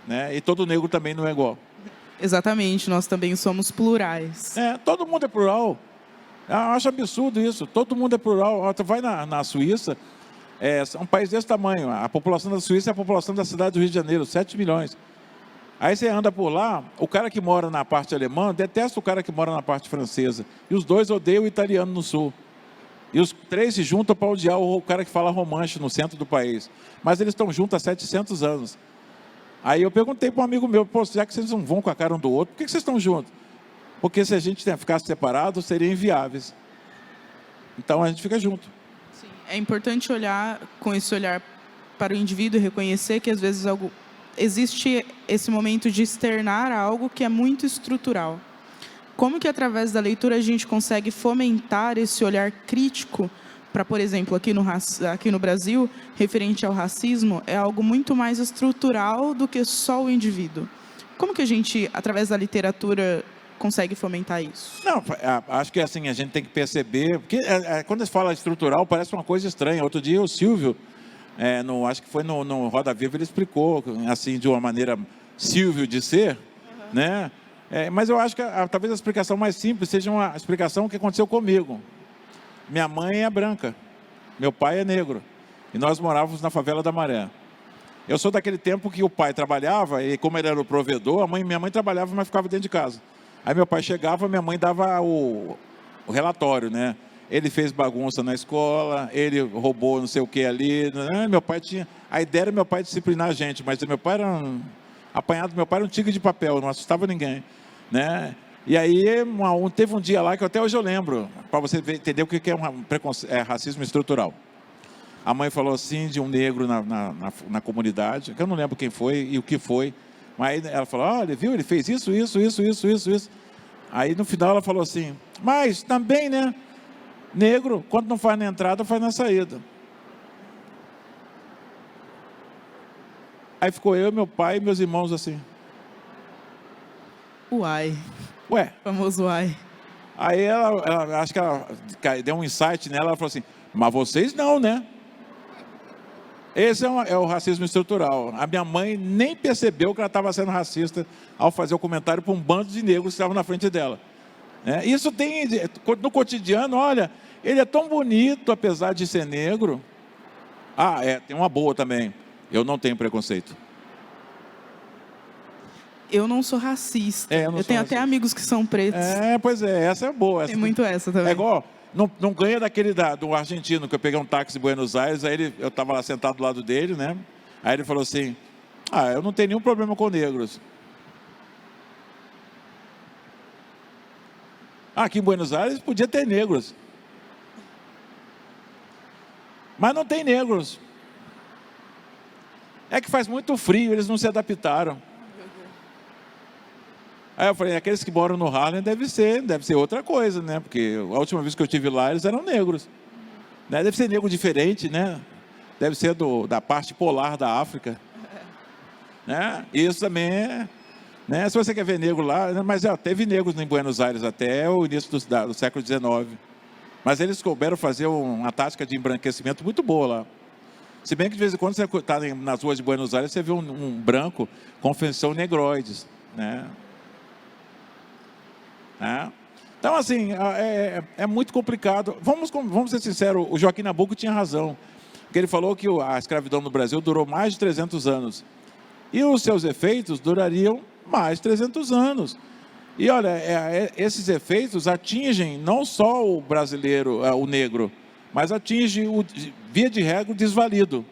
Né? E todo negro também não é igual. Exatamente, nós também somos plurais. Todo mundo é plural. Eu acho absurdo isso, todo mundo é plural. Vai na Suíça, é um país desse tamanho. A população da Suíça é a população da cidade do Rio de Janeiro, 7 milhões. Aí você anda por lá, o cara que mora na parte alemã detesta o cara que mora na parte francesa. E os dois odeiam o italiano no sul. E os três se juntam para odiar o cara que fala romanche no centro do país. Mas eles estão juntos há 700 anos. Aí eu perguntei para um amigo meu, já que vocês não vão com a cara um do outro, por que vocês estão juntos? Porque se a gente ficasse separado, seria inviáveis. Então a gente fica junto. Sim, é importante olhar com esse olhar para o indivíduo e reconhecer que às vezes existe esse momento de externar algo que é muito estrutural. Como que através da leitura a gente consegue fomentar esse olhar crítico para, por exemplo, aqui no Brasil, referente ao racismo, é algo muito mais estrutural do que só o indivíduo. Como que a gente, através da literatura, consegue fomentar isso? Não, acho que assim, a gente tem que perceber, porque quando se fala estrutural, parece uma coisa estranha. Outro dia o Silvio, acho que foi no Roda Viva, ele explicou, assim, de uma maneira Silvio de ser, né? Mas eu acho que talvez a explicação mais simples seja uma explicação que aconteceu comigo. Minha mãe é branca, meu pai é negro, e nós morávamos na favela da Maré. Eu sou daquele tempo que o pai trabalhava, e como ele era o provedor, minha mãe trabalhava, mas ficava dentro de casa. Aí meu pai chegava, minha mãe dava o relatório, né? Ele fez bagunça na escola, ele roubou não sei o que ali, né? Meu pai tinha... A ideia era meu pai disciplinar a gente, mas meu pai era apanhado, meu pai era um tigre de papel, não assustava ninguém, né? E aí teve um dia lá que até hoje eu lembro, para você entender o que é racismo estrutural. A mãe falou assim de um negro na comunidade, que eu não lembro quem foi e o que foi, mas ela falou, olha, viu, ele fez isso. Aí no final ela falou assim, mas também, né, negro, quando não faz na entrada, faz na saída. Aí ficou eu, meu pai e meus irmãos assim. Uai. Ué. Famoso uai. Aí ela acho que ela deu um insight nela, ela falou assim, mas vocês não, né? Esse é o racismo estrutural. A minha mãe nem percebeu que ela estava sendo racista ao fazer o comentário para um bando de negros que estavam na frente dela. Isso tem, no cotidiano, olha, ele é tão bonito, apesar de ser negro. Tem uma boa também. Eu não tenho preconceito. Eu não sou racista. Eu tenho até amigos que são pretos. Pois é, essa é boa. Tem muito essa também. É igual, não ganha do argentino, que eu peguei um táxi em Buenos Aires, aí eu estava lá sentado do lado dele, né? Aí ele falou assim, eu não tenho nenhum problema com negros. Aqui em Buenos Aires podia ter negros. Mas não tem negros. É que faz muito frio, eles não se adaptaram. Aí eu falei, aqueles que moram no Harlem deve ser outra coisa, né? Porque a última vez que eu estive lá, eles eram negros. Né? Deve ser negro diferente, né? Deve ser da parte polar da África. Né? Isso também né? Se você quer ver negro lá, mas teve negros em Buenos Aires até o início do século XIX. Mas eles souberam fazer uma tática de embranquecimento muito boa lá. Se bem que de vez em quando você está nas ruas de Buenos Aires, você vê um branco com feição negroides, né? Então, assim, é muito complicado. Vamos ser sinceros, o Joaquim Nabuco tinha razão. Porque ele falou que a escravidão no Brasil durou mais de 300 anos. E os seus efeitos durariam mais de 300 anos. E, olha, esses efeitos atingem não só o brasileiro, o negro, mas atinge, via de regra, o desvalido.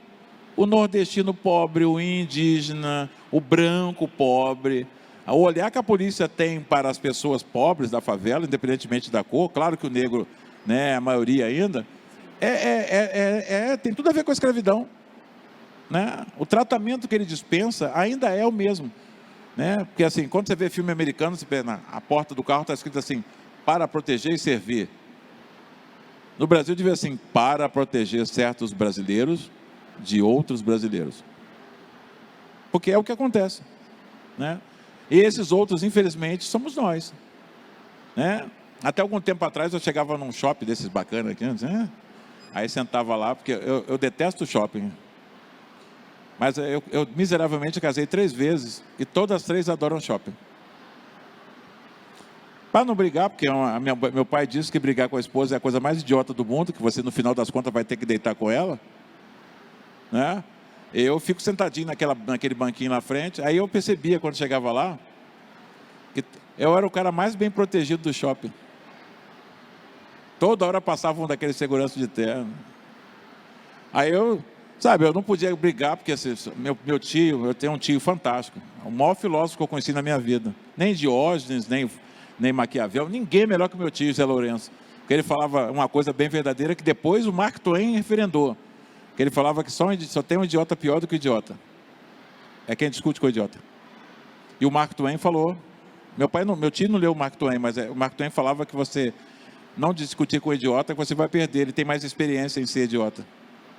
O nordestino pobre, o indígena, o branco pobre. O olhar que a polícia tem para as pessoas pobres da favela, independentemente da cor, claro que o negro, né, a maioria ainda, tem tudo a ver com a escravidão. Né? O tratamento que ele dispensa ainda é o mesmo. Né? Porque assim, quando você vê filme americano, você vê a porta do carro está escrito assim, para proteger e servir. No Brasil devia assim, para proteger certos brasileiros de outros brasileiros. Porque é o que acontece. Né? E esses outros, infelizmente, somos nós. Né? Até algum tempo atrás, eu chegava num shopping desses bacanas aqui, né? Aí sentava lá, porque eu detesto shopping. Mas eu miseravelmente casei 3 vezes, e todas as 3 adoram shopping. Para não brigar, porque meu pai disse que brigar com a esposa é a coisa mais idiota do mundo, que você, no final das contas, vai ter que deitar com ela. Né? Eu fico sentadinho naquele banquinho na frente. Aí eu percebia, quando chegava lá, que eu era o cara mais bem protegido do shopping. Toda hora passava um daqueles seguranças de terno. Aí eu não podia brigar, porque meu tio, eu tenho um tio fantástico, o maior filósofo que eu conheci na minha vida. Nem Diógenes, nem Maquiavel, ninguém melhor que o meu tio, Zé Lourenço. Porque ele falava uma coisa bem verdadeira, que depois o Mark Twain referendou. Que ele falava que só tem um idiota pior do que o idiota. É quem discute com o idiota. E o Mark Twain falou Meu tio não leu o Mark Twain, mas o Mark Twain falava que você não discutir com o idiota, que você vai perder. Ele tem mais experiência em ser idiota,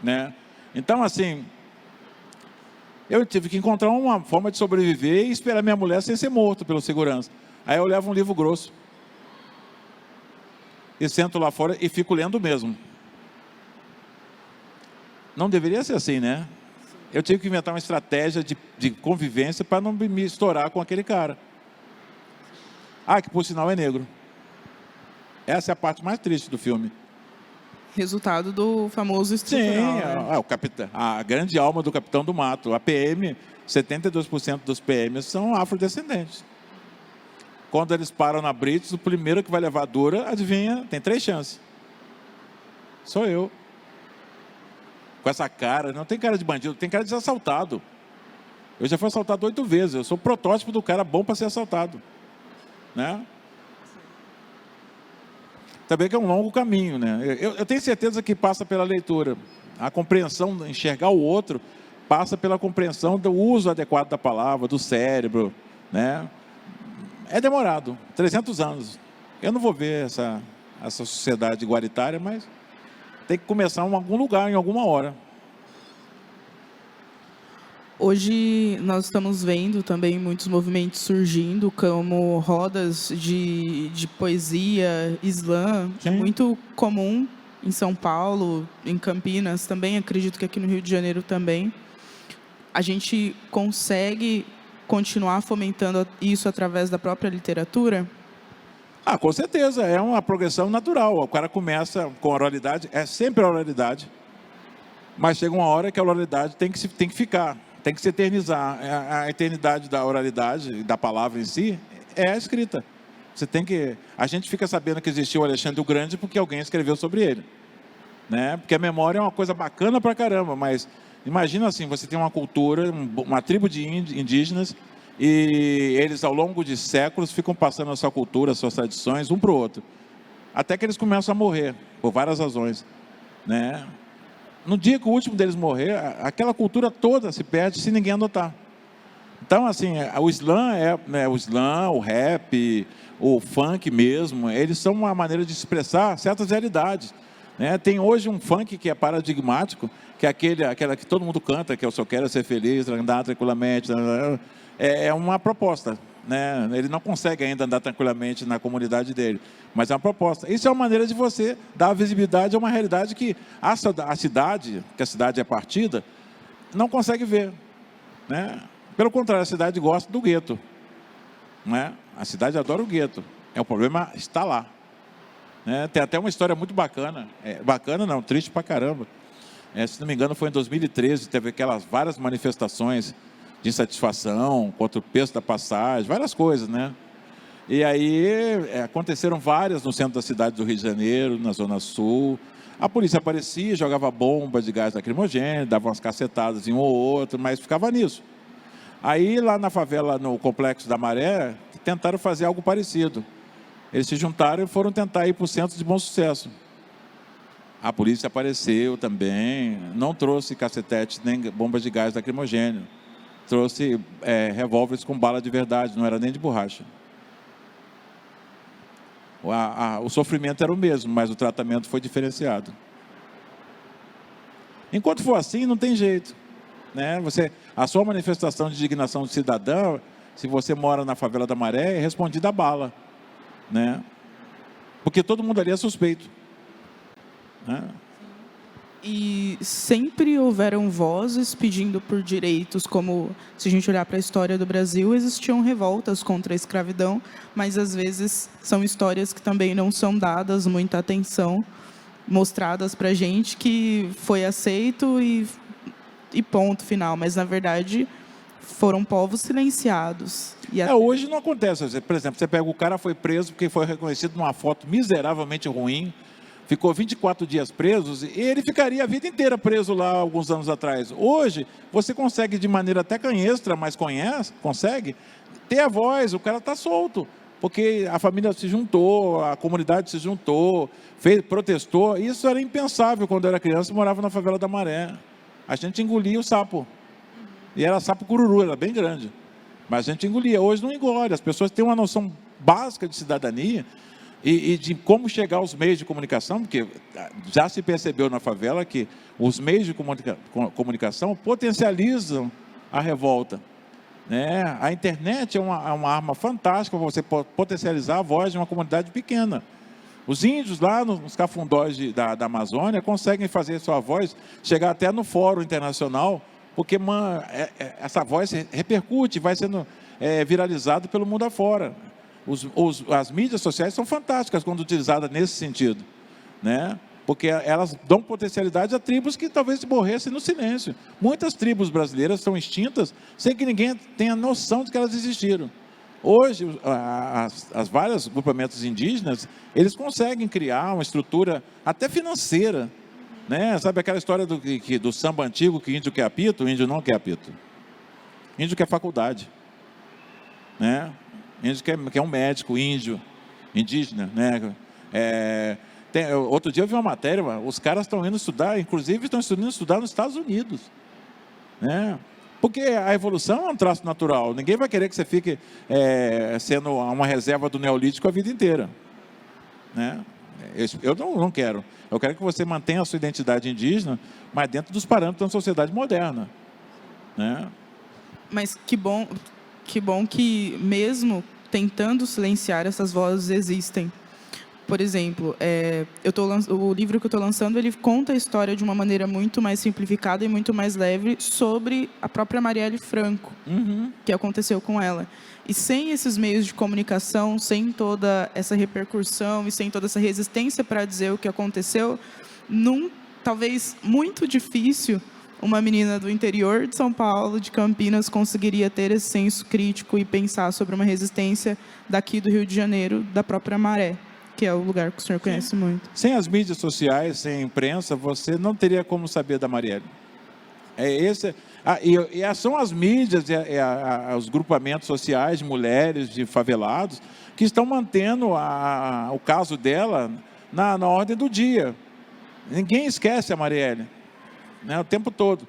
né? Então, assim, eu tive que encontrar uma forma de sobreviver e esperar minha mulher sem ser morto pelo segurança. Aí eu levo um livro grosso e sento lá fora e fico lendo mesmo. Não deveria ser assim, né? Eu tive que inventar uma estratégia de convivência para não me estourar com aquele cara. Que por sinal é negro. Essa é a parte mais triste do filme. Resultado do famoso estrutural. Sim, né? A grande alma do Capitão do Mato. A PM, 72% dos PMs são afrodescendentes. Quando eles param na Brits, o primeiro que vai levar dura, adivinha, tem 3 chances. Sou eu. Com essa cara, não tem cara de bandido, tem cara de assaltado. Eu já fui assaltado 8 vezes, eu sou o protótipo do cara bom para ser assaltado, né? Também que é um longo caminho, né? Eu tenho certeza que passa pela leitura. A compreensão, enxergar o outro, passa pela compreensão do uso adequado da palavra, do cérebro, né? É demorado, 300 anos. Eu não vou ver essa sociedade igualitária, mas tem que começar em algum lugar, em alguma hora. Hoje nós estamos vendo também muitos movimentos surgindo, como rodas de poesia, slam, que é muito comum em São Paulo, em Campinas também, acredito que aqui no Rio de Janeiro também. A gente consegue continuar fomentando isso através da própria literatura? Com certeza, é uma progressão natural. O cara começa com oralidade, é sempre a oralidade, mas chega uma hora que a oralidade tem que ficar, tem que se eternizar. A eternidade da oralidade, da palavra em si, é a escrita. A gente fica sabendo que existiu o Alexandre o Grande porque alguém escreveu sobre ele, né? Porque a memória é uma coisa bacana pra caramba, mas imagina assim, você tem uma cultura, uma tribo de indígenas, e eles, ao longo de séculos, ficam passando a sua cultura, as suas tradições, um para o outro. Até que eles começam a morrer, por várias razões, né? No dia que o último deles morrer, aquela cultura toda se perde se ninguém anotar. Então, assim, o slam, o rap, o funk mesmo, eles são uma maneira de expressar certas realidades, né? Tem hoje um funk que é paradigmático, que é aquela que todo mundo canta, que é o Só Quero Ser Feliz, andar tranquilamente. É uma proposta, né? Ele não consegue ainda andar tranquilamente na comunidade dele, mas é uma proposta. Isso é uma maneira de você dar visibilidade a uma realidade que a cidade, que a cidade é partida, não consegue ver, né? Pelo contrário, a cidade gosta do gueto, né? A cidade adora o gueto. O problema está lá, né? Tem até uma história muito bacana, bacana não, triste pra caramba. Se não me engano, foi em 2013, teve aquelas várias manifestações de insatisfação contra o preço da passagem, várias coisas, né? E aí aconteceram várias no centro da cidade do Rio de Janeiro, na Zona Sul. A polícia aparecia, jogava bombas de gás lacrimogêneo, dava umas cacetadas em um ou outro, mas ficava nisso. Aí lá na favela, no Complexo da Maré, tentaram fazer algo parecido. Eles se juntaram e foram tentar ir para o centro de Bom Sucesso. A polícia apareceu também, não trouxe cacetetes nem bombas de gás lacrimogêneo. Trouxe revólveres com bala de verdade, não era nem de borracha. O sofrimento era o mesmo, mas o tratamento foi diferenciado. Enquanto for assim, não tem jeito, né? A sua manifestação de indignação de cidadão, se você mora na favela da Maré, é respondida a bala, né? Porque todo mundo ali é suspeito, né? E sempre houveram vozes pedindo por direitos, como, se a gente olhar para a história do Brasil, existiam revoltas contra a escravidão, mas às vezes são histórias que também não são dadas muita atenção, mostradas para a gente que foi aceito e ponto final, mas na verdade foram povos silenciados. Hoje não acontece. Por exemplo, você pega o cara, foi preso porque foi reconhecido numa foto miseravelmente ruim, ficou 24 dias preso e ele ficaria a vida inteira preso lá alguns anos atrás. Hoje, você consegue de maneira até canhestra, mas consegue ter a voz, o cara está solto, porque a família se juntou, a comunidade se juntou, protestou. Isso era impensável quando eu era criança e morava na favela da Maré. A gente engolia o sapo, e era sapo cururu, era bem grande. Mas a gente engolia. Hoje não engole. As pessoas têm uma noção básica de cidadania e de como chegar aos meios de comunicação, porque já se percebeu na favela que os meios de comunicação potencializam a revolta, né? A internet é uma arma fantástica para você potencializar a voz de uma comunidade pequena. Os índios lá nos cafundós da Amazônia conseguem fazer sua voz chegar até no fórum internacional, porque essa voz repercute, vai sendo viralizado pelo mundo afora. As mídias sociais são fantásticas quando utilizadas nesse sentido, né? Porque elas dão potencialidade a tribos que talvez morressem no silêncio. Muitas tribos brasileiras são extintas sem que ninguém tenha noção de que elas existiram. Hoje, as vários grupamentos indígenas, eles conseguem criar uma estrutura até financeira, né? Sabe aquela história do samba antigo, que índio quer apito, índio não quer apito. Índio quer faculdade, né? Índio quer um médico, índio, indígena, né? Outro dia eu vi uma matéria, os caras estão indo estudar, inclusive estão indo estudar nos Estados Unidos, né? Porque a evolução é um traço natural. Ninguém vai querer que você fique sendo uma reserva do neolítico a vida inteira, né? Eu não quero. Eu quero que você mantenha a sua identidade indígena, mas dentro dos parâmetros da sociedade moderna, né? Mas que bom que mesmo tentando silenciar, essas vozes existem. Por exemplo, o livro que eu estou lançando, ele conta a história de uma maneira muito mais simplificada e muito mais leve sobre a própria Marielle Franco, que aconteceu com ela. E sem esses meios de comunicação, sem toda essa repercussão e sem toda essa resistência para dizer o que aconteceu, talvez muito difícil uma menina do interior de São Paulo, de Campinas, conseguiria ter esse senso crítico e pensar sobre uma resistência daqui do Rio de Janeiro, da própria Maré, que é o lugar que o senhor conhece muito. Sem as mídias sociais, sem a imprensa, você não teria como saber da Marielle. São as mídias, os grupamentos sociais de mulheres, de favelados, que estão mantendo o caso dela na ordem do dia. Ninguém esquece a Marielle, né, o tempo todo.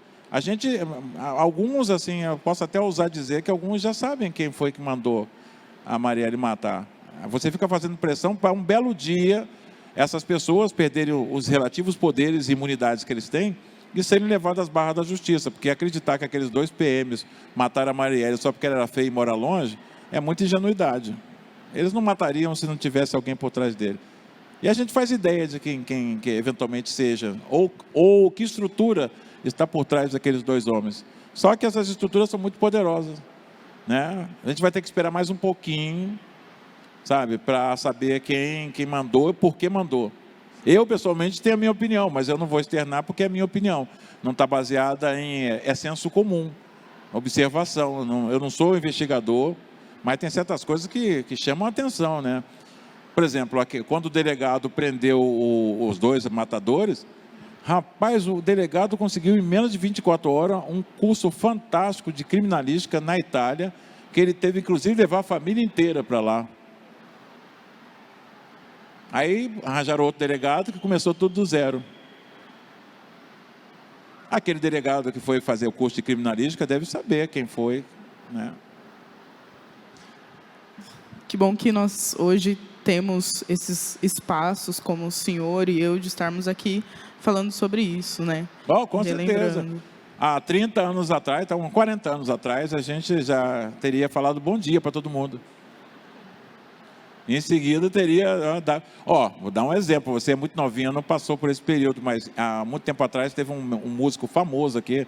Alguns, assim, eu posso até ousar dizer que alguns já sabem quem foi que mandou a Marielle matar. Você fica fazendo pressão para um belo dia essas pessoas perderem os relativos poderes e imunidades que eles têm e serem levadas às barras da justiça, porque acreditar que aqueles 2 PMs mataram a Marielle só porque ela era feia e mora longe é muita ingenuidade. Eles não matariam se não tivesse alguém por trás dele. E a gente faz ideia de quem que eventualmente seja, ou que estrutura está por trás daqueles 2 homens. Só que essas estruturas são muito poderosas, né? A gente vai ter que esperar mais um pouquinho, sabe, para saber quem mandou e por que mandou. Eu, pessoalmente, tenho a minha opinião, mas eu não vou externar porque é a minha opinião. Não está baseada em senso comum, observação. Eu não sou investigador, mas tem certas coisas que chamam a atenção, né? Por exemplo, quando o delegado prendeu os 2 matadores, rapaz, o delegado conseguiu em menos de 24 horas um curso fantástico de criminalística na Itália, que ele teve, inclusive, levar a família inteira para lá. Aí arranjaram outro delegado que começou tudo do zero. Aquele delegado que foi fazer o curso de criminalística deve saber quem foi, né? Que bom que nós hoje temos esses espaços, como o senhor e eu, de estarmos aqui falando sobre isso, né? Com certeza. Há 30 anos atrás, então 40 anos atrás, a gente já teria falado bom dia para todo mundo. Em seguida teria... vou dar um exemplo. Você é muito novinha, não passou por esse período, mas há muito tempo atrás teve um músico famoso aqui,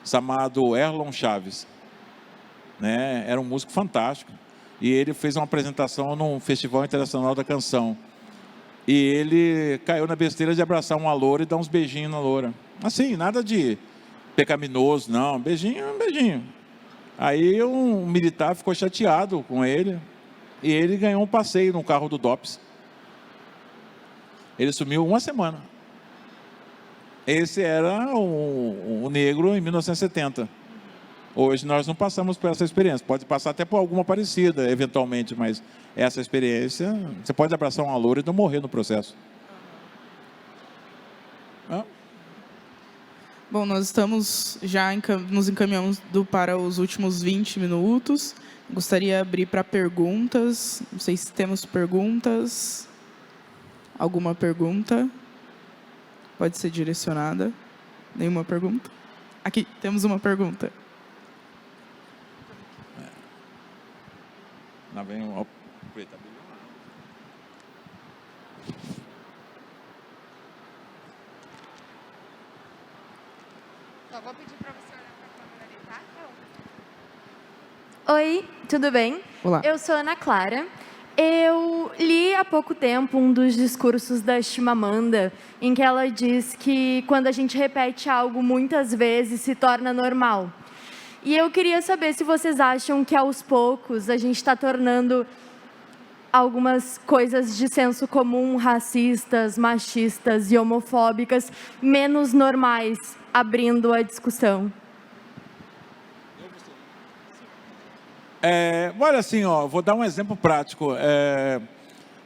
chamado Erlon Chaves, né? Era um músico fantástico. E ele fez uma apresentação num Festival Internacional da Canção. E ele caiu na besteira de abraçar uma loura e dar uns beijinhos na loura. Assim, nada de pecaminoso, não. Beijinho, beijinho. Aí um militar ficou chateado com ele. E ele ganhou um passeio no carro do DOPS. Ele sumiu 1 semana. Esse era o negro em 1970. Hoje nós não passamos por essa experiência. Pode passar até por alguma parecida, eventualmente, mas essa experiência, você pode abraçar uma loura e não morrer no processo. Bom, nós estamos já nos encaminhamos para os últimos 20 minutos. Gostaria de abrir para perguntas. Não sei se temos perguntas. Alguma pergunta? Pode ser direcionada. Nenhuma pergunta? Aqui, temos uma pergunta. Lá vem o... Só vou pedir para você olhar para a câmera ali, tá? Oi, tudo bem? Olá. Eu sou Ana Clara. Eu li há pouco tempo um dos discursos da Chimamanda, em que ela diz que quando a gente repete algo muitas vezes, se torna normal. E eu queria saber se vocês acham que, aos poucos, a gente está tornando algumas coisas de senso comum, racistas, machistas e homofóbicas, menos normais, abrindo a discussão. Olha assim, vou dar um exemplo prático.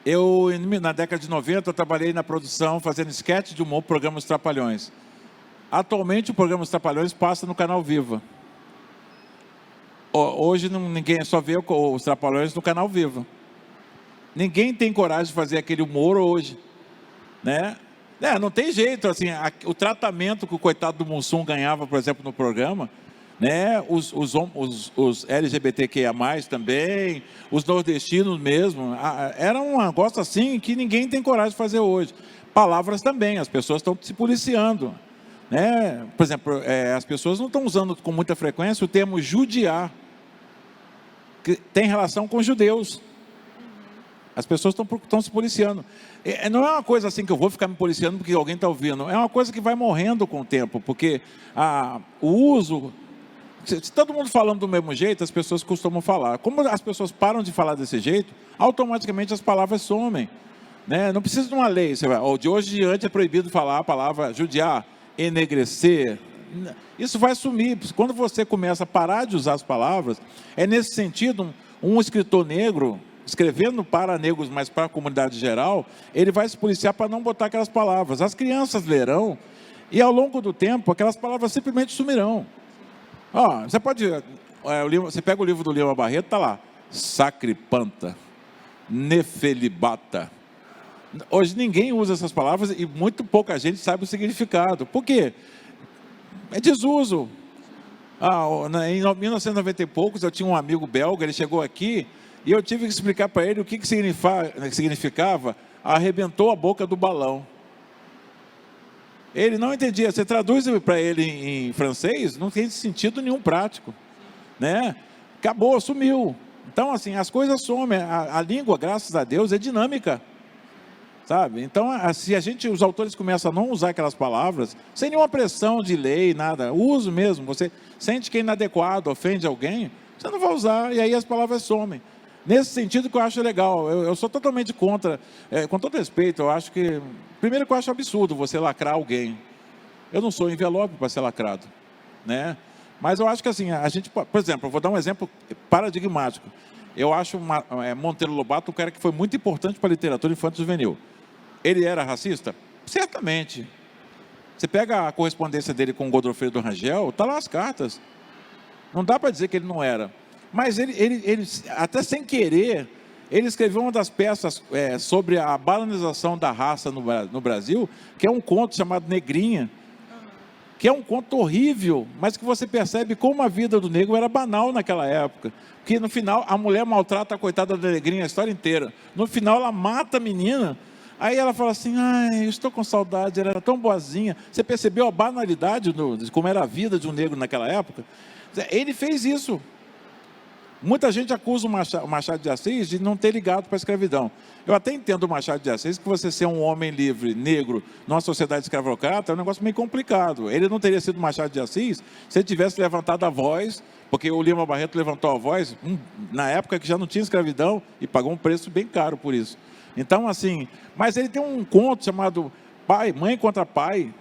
Eu, na década de 90, eu trabalhei na produção, fazendo sketch de humor, programa Os Trapalhões. Atualmente, o programa Os Trapalhões passa no canal Viva. Hoje, ninguém só vê os Trapalhões no canal Viva. Ninguém tem coragem de fazer aquele humor hoje, né? Não tem jeito, assim, o tratamento que o coitado do Mussum ganhava, por exemplo, no programa, né? Os LGBTQIA+, também, os nordestinos mesmo, era um negócio assim que ninguém tem coragem de fazer hoje. Palavras também, as pessoas estão se policiando, né? Por exemplo, as pessoas não estão usando com muita frequência o termo judiar, que tem relação com judeus. As pessoas estão se policiando. Não é uma coisa assim que eu vou ficar me policiando porque alguém está ouvindo. É uma coisa que vai morrendo com o tempo, porque o uso... Se todo mundo falando do mesmo jeito, as pessoas costumam falar. Como as pessoas param de falar desse jeito, automaticamente as palavras somem, né? Não precisa de uma lei. De hoje em diante é proibido falar a palavra judiar, enegrecer. Isso vai sumir. Quando você começa a parar de usar as palavras, é nesse sentido, um escritor negro, escrevendo para negros, mas para a comunidade geral, ele vai se policiar para não botar aquelas palavras. As crianças lerão, e ao longo do tempo, aquelas palavras simplesmente sumirão. Você pega o livro do Lima Barreto, está lá, sacripanta, nefelibata. Hoje ninguém usa essas palavras e muito pouca gente sabe o significado. Por quê? É desuso. Em 1990 e poucos, eu tinha um amigo belga, ele chegou aqui e eu tive que explicar para ele o que significava arrebentou a boca do balão. Ele não entendia. Você traduz para ele em francês, não tem sentido nenhum prático, né? Acabou, sumiu. Então, assim, as coisas somem. A língua, graças a Deus, é dinâmica, sabe? Então, se os autores começam a não usar aquelas palavras, sem nenhuma pressão de lei, nada, uso mesmo. Você sente que é inadequado, ofende alguém, você não vai usar, e aí as palavras somem. Nesse sentido que eu acho legal, eu sou totalmente contra, com todo respeito, eu acho que... Primeiro que eu acho absurdo você lacrar alguém. Eu não sou envelope para ser lacrado, né? Mas eu acho que assim, a gente... Por exemplo, eu vou dar um exemplo paradigmático. Eu acho Monteiro Lobato um cara que foi muito importante para a literatura infanto-juvenil. Ele era racista? Certamente. Você pega a correspondência dele com o Godofredo Rangel, está lá as cartas. Não dá para dizer que ele não era. Mas ele, até sem querer, ele escreveu uma das peças sobre a banalização da raça no Brasil, que é um conto chamado Negrinha, que é um conto horrível, mas que você percebe como a vida do negro era banal naquela época. Porque no final, a mulher maltrata a coitada da Negrinha a história inteira. No final, ela mata a menina, aí ela fala assim, eu estou com saudade, ela era tão boazinha. Você percebeu a banalidade de como era a vida de um negro naquela época? Ele fez isso. Muita gente acusa o Machado de Assis de não ter ligado para a escravidão. Eu até entendo o Machado de Assis que você ser um homem livre, negro, numa sociedade escravocrata é um negócio meio complicado. Ele não teria sido Machado de Assis se ele tivesse levantado a voz, porque o Lima Barreto levantou a voz na época que já não tinha escravidão e pagou um preço bem caro por isso. Então, assim, mas ele tem um conto chamado Mãe contra Pai,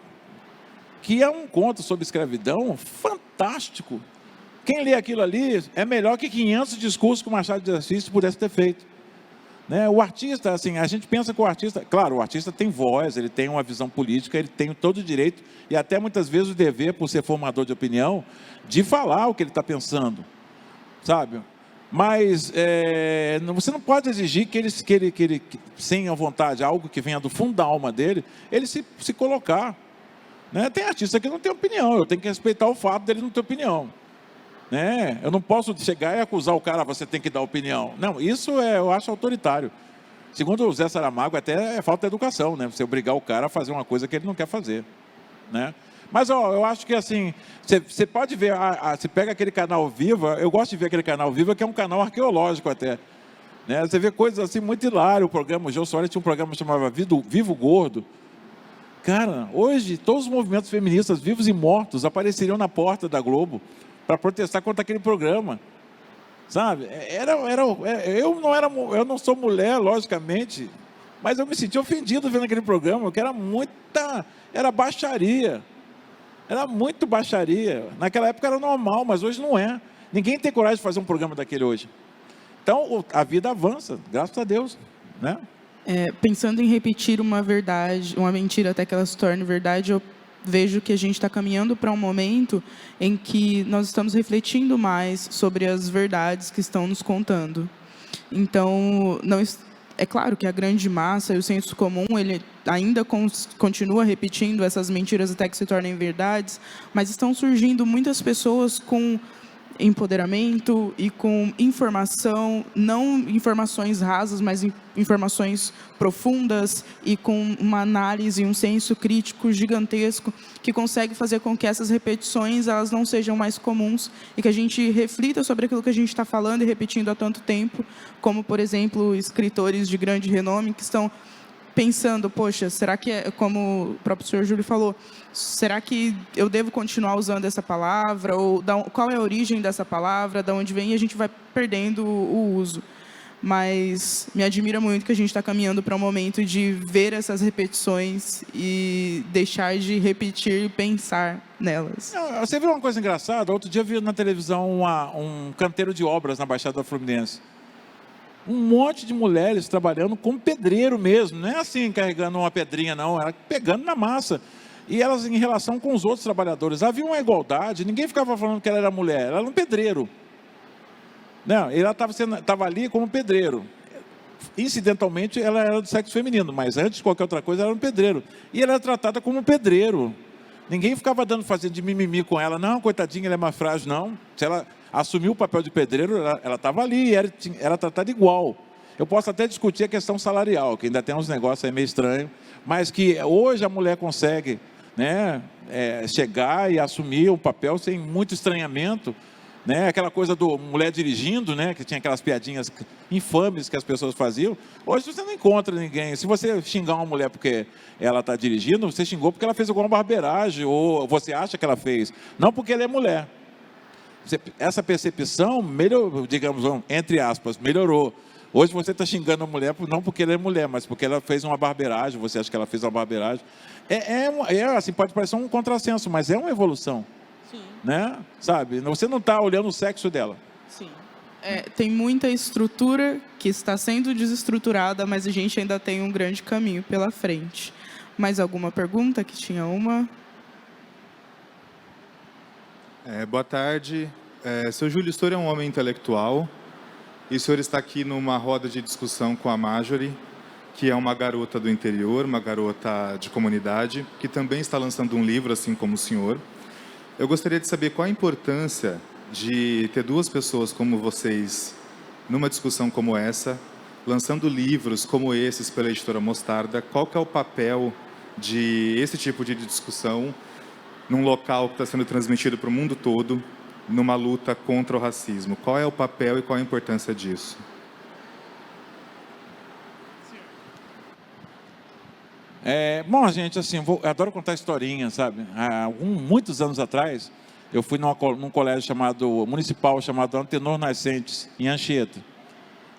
que é um conto sobre escravidão fantástico. Quem lê aquilo ali é melhor que 500 discursos que o Machado de Assis pudesse ter feito. Né? O artista, assim, a gente pensa que o artista... Claro, o artista tem voz, ele tem uma visão política, ele tem todo o direito e até muitas vezes o dever, por ser formador de opinião, de falar o que ele está pensando, sabe? Mas você não pode exigir que ele sem a vontade, algo que venha do fundo da alma dele, ele se colocar. Né? Tem artista que não tem opinião, eu tenho que respeitar o fato dele não ter opinião. Né? Eu não posso chegar e acusar o cara, você tem que dar opinião. Não, isso eu acho autoritário. Segundo o Zé Saramago, até é falta de educação, né? Você obrigar o cara a fazer uma coisa que ele não quer fazer. Né? Mas eu acho que assim, você pode ver, você pega aquele canal Viva, eu gosto de ver aquele canal Viva, que é um canal arqueológico até. Né? Você vê coisas assim muito hilárias. O Jô Soares tinha um programa que chamava Vivo Gordo. Cara, hoje todos os movimentos feministas vivos e mortos apareceriam na porta da Globo para protestar contra aquele programa, sabe? Eu não sou mulher, logicamente, mas eu me senti ofendido vendo aquele programa, que era baixaria, era muito baixaria. Naquela época era normal, mas hoje não é. Ninguém tem coragem de fazer um programa daquele hoje. Então, a vida avança, graças a Deus, né? Pensando em repetir uma verdade, uma mentira até que ela se torne verdade, eu vejo que a gente está caminhando para um momento em que nós estamos refletindo mais sobre as verdades que estão nos contando. Então, é claro que a grande massa e o senso comum, ele ainda continua repetindo essas mentiras até que se tornem verdades, mas estão surgindo muitas pessoas com empoderamento e com informação, não informações rasas, mas informações profundas e com uma análise, um senso crítico gigantesco que consegue fazer com que essas repetições elas não sejam mais comuns e que a gente reflita sobre aquilo que a gente está falando e repetindo há tanto tempo, como, por exemplo, escritores de grande renome que estão pensando, poxa, será que, como o próprio senhor Júlio falou, será que eu devo continuar usando essa palavra? Ou qual é a origem dessa palavra? De onde vem? E a gente vai perdendo o uso. Mas me admira muito que a gente está caminhando para um momento de ver essas repetições e deixar de repetir e pensar nelas. Você viu uma coisa engraçada? Outro dia eu vi na televisão um canteiro de obras na Baixada Fluminense. Um monte de mulheres trabalhando como pedreiro mesmo, não é assim carregando uma pedrinha não, era pegando na massa. E elas em relação com os outros trabalhadores, havia uma igualdade, ninguém ficava falando que ela era mulher, ela era um pedreiro. Não, ela estava ali como pedreiro. Incidentalmente ela era do sexo feminino, mas antes de qualquer outra coisa ela era um pedreiro. E ela era tratada como pedreiro. Ninguém ficava fazendo de mimimi com ela, não, coitadinha, ela é mais frágil, não. Se ela assumiu o papel de pedreiro, ela estava ali, era tratada igual. Eu posso até discutir a questão salarial, que ainda tem uns negócios aí meio estranhos, mas que hoje a mulher consegue, né, chegar e assumir o papel sem muito estranhamento, né, aquela coisa do mulher dirigindo, né, que tinha aquelas piadinhas infames que as pessoas faziam. Hoje você não encontra ninguém. Se você xingar uma mulher porque ela está dirigindo, você xingou porque ela fez alguma barbeiragem, ou você acha que ela fez, não porque ela é mulher. Essa percepção melhorou, digamos, entre aspas, melhorou. Hoje você está xingando a mulher não porque ela é mulher, mas porque ela fez uma barbeiragem, você acha que ela fez uma barbeiragem. Assim, pode parecer um contrassenso, mas é uma evolução. Sim. Né? Sabe? Você não está olhando o sexo dela. Sim. Tem muita estrutura que está sendo desestruturada, mas a gente ainda tem um grande caminho pela frente. Mais alguma pergunta? Que tinha uma... Boa tarde. Seu Júlio, o senhor é um homem intelectual e o senhor está aqui numa roda de discussão com a Marjorie, que é uma garota do interior, uma garota de comunidade, que também está lançando um livro, assim como o senhor. Eu gostaria de saber qual a importância de ter duas pessoas como vocês numa discussão como essa, lançando livros como esses pela editora Mostarda. Qual que é o papel de esse tipo de discussão num local que está sendo transmitido para o mundo todo, numa luta contra o racismo? Qual é o papel e qual a importância disso? Bom, gente, assim, eu adoro contar historinha, sabe? Muitos anos atrás, eu fui num colégio municipal chamado Antenor Nascentes, em Anchieta.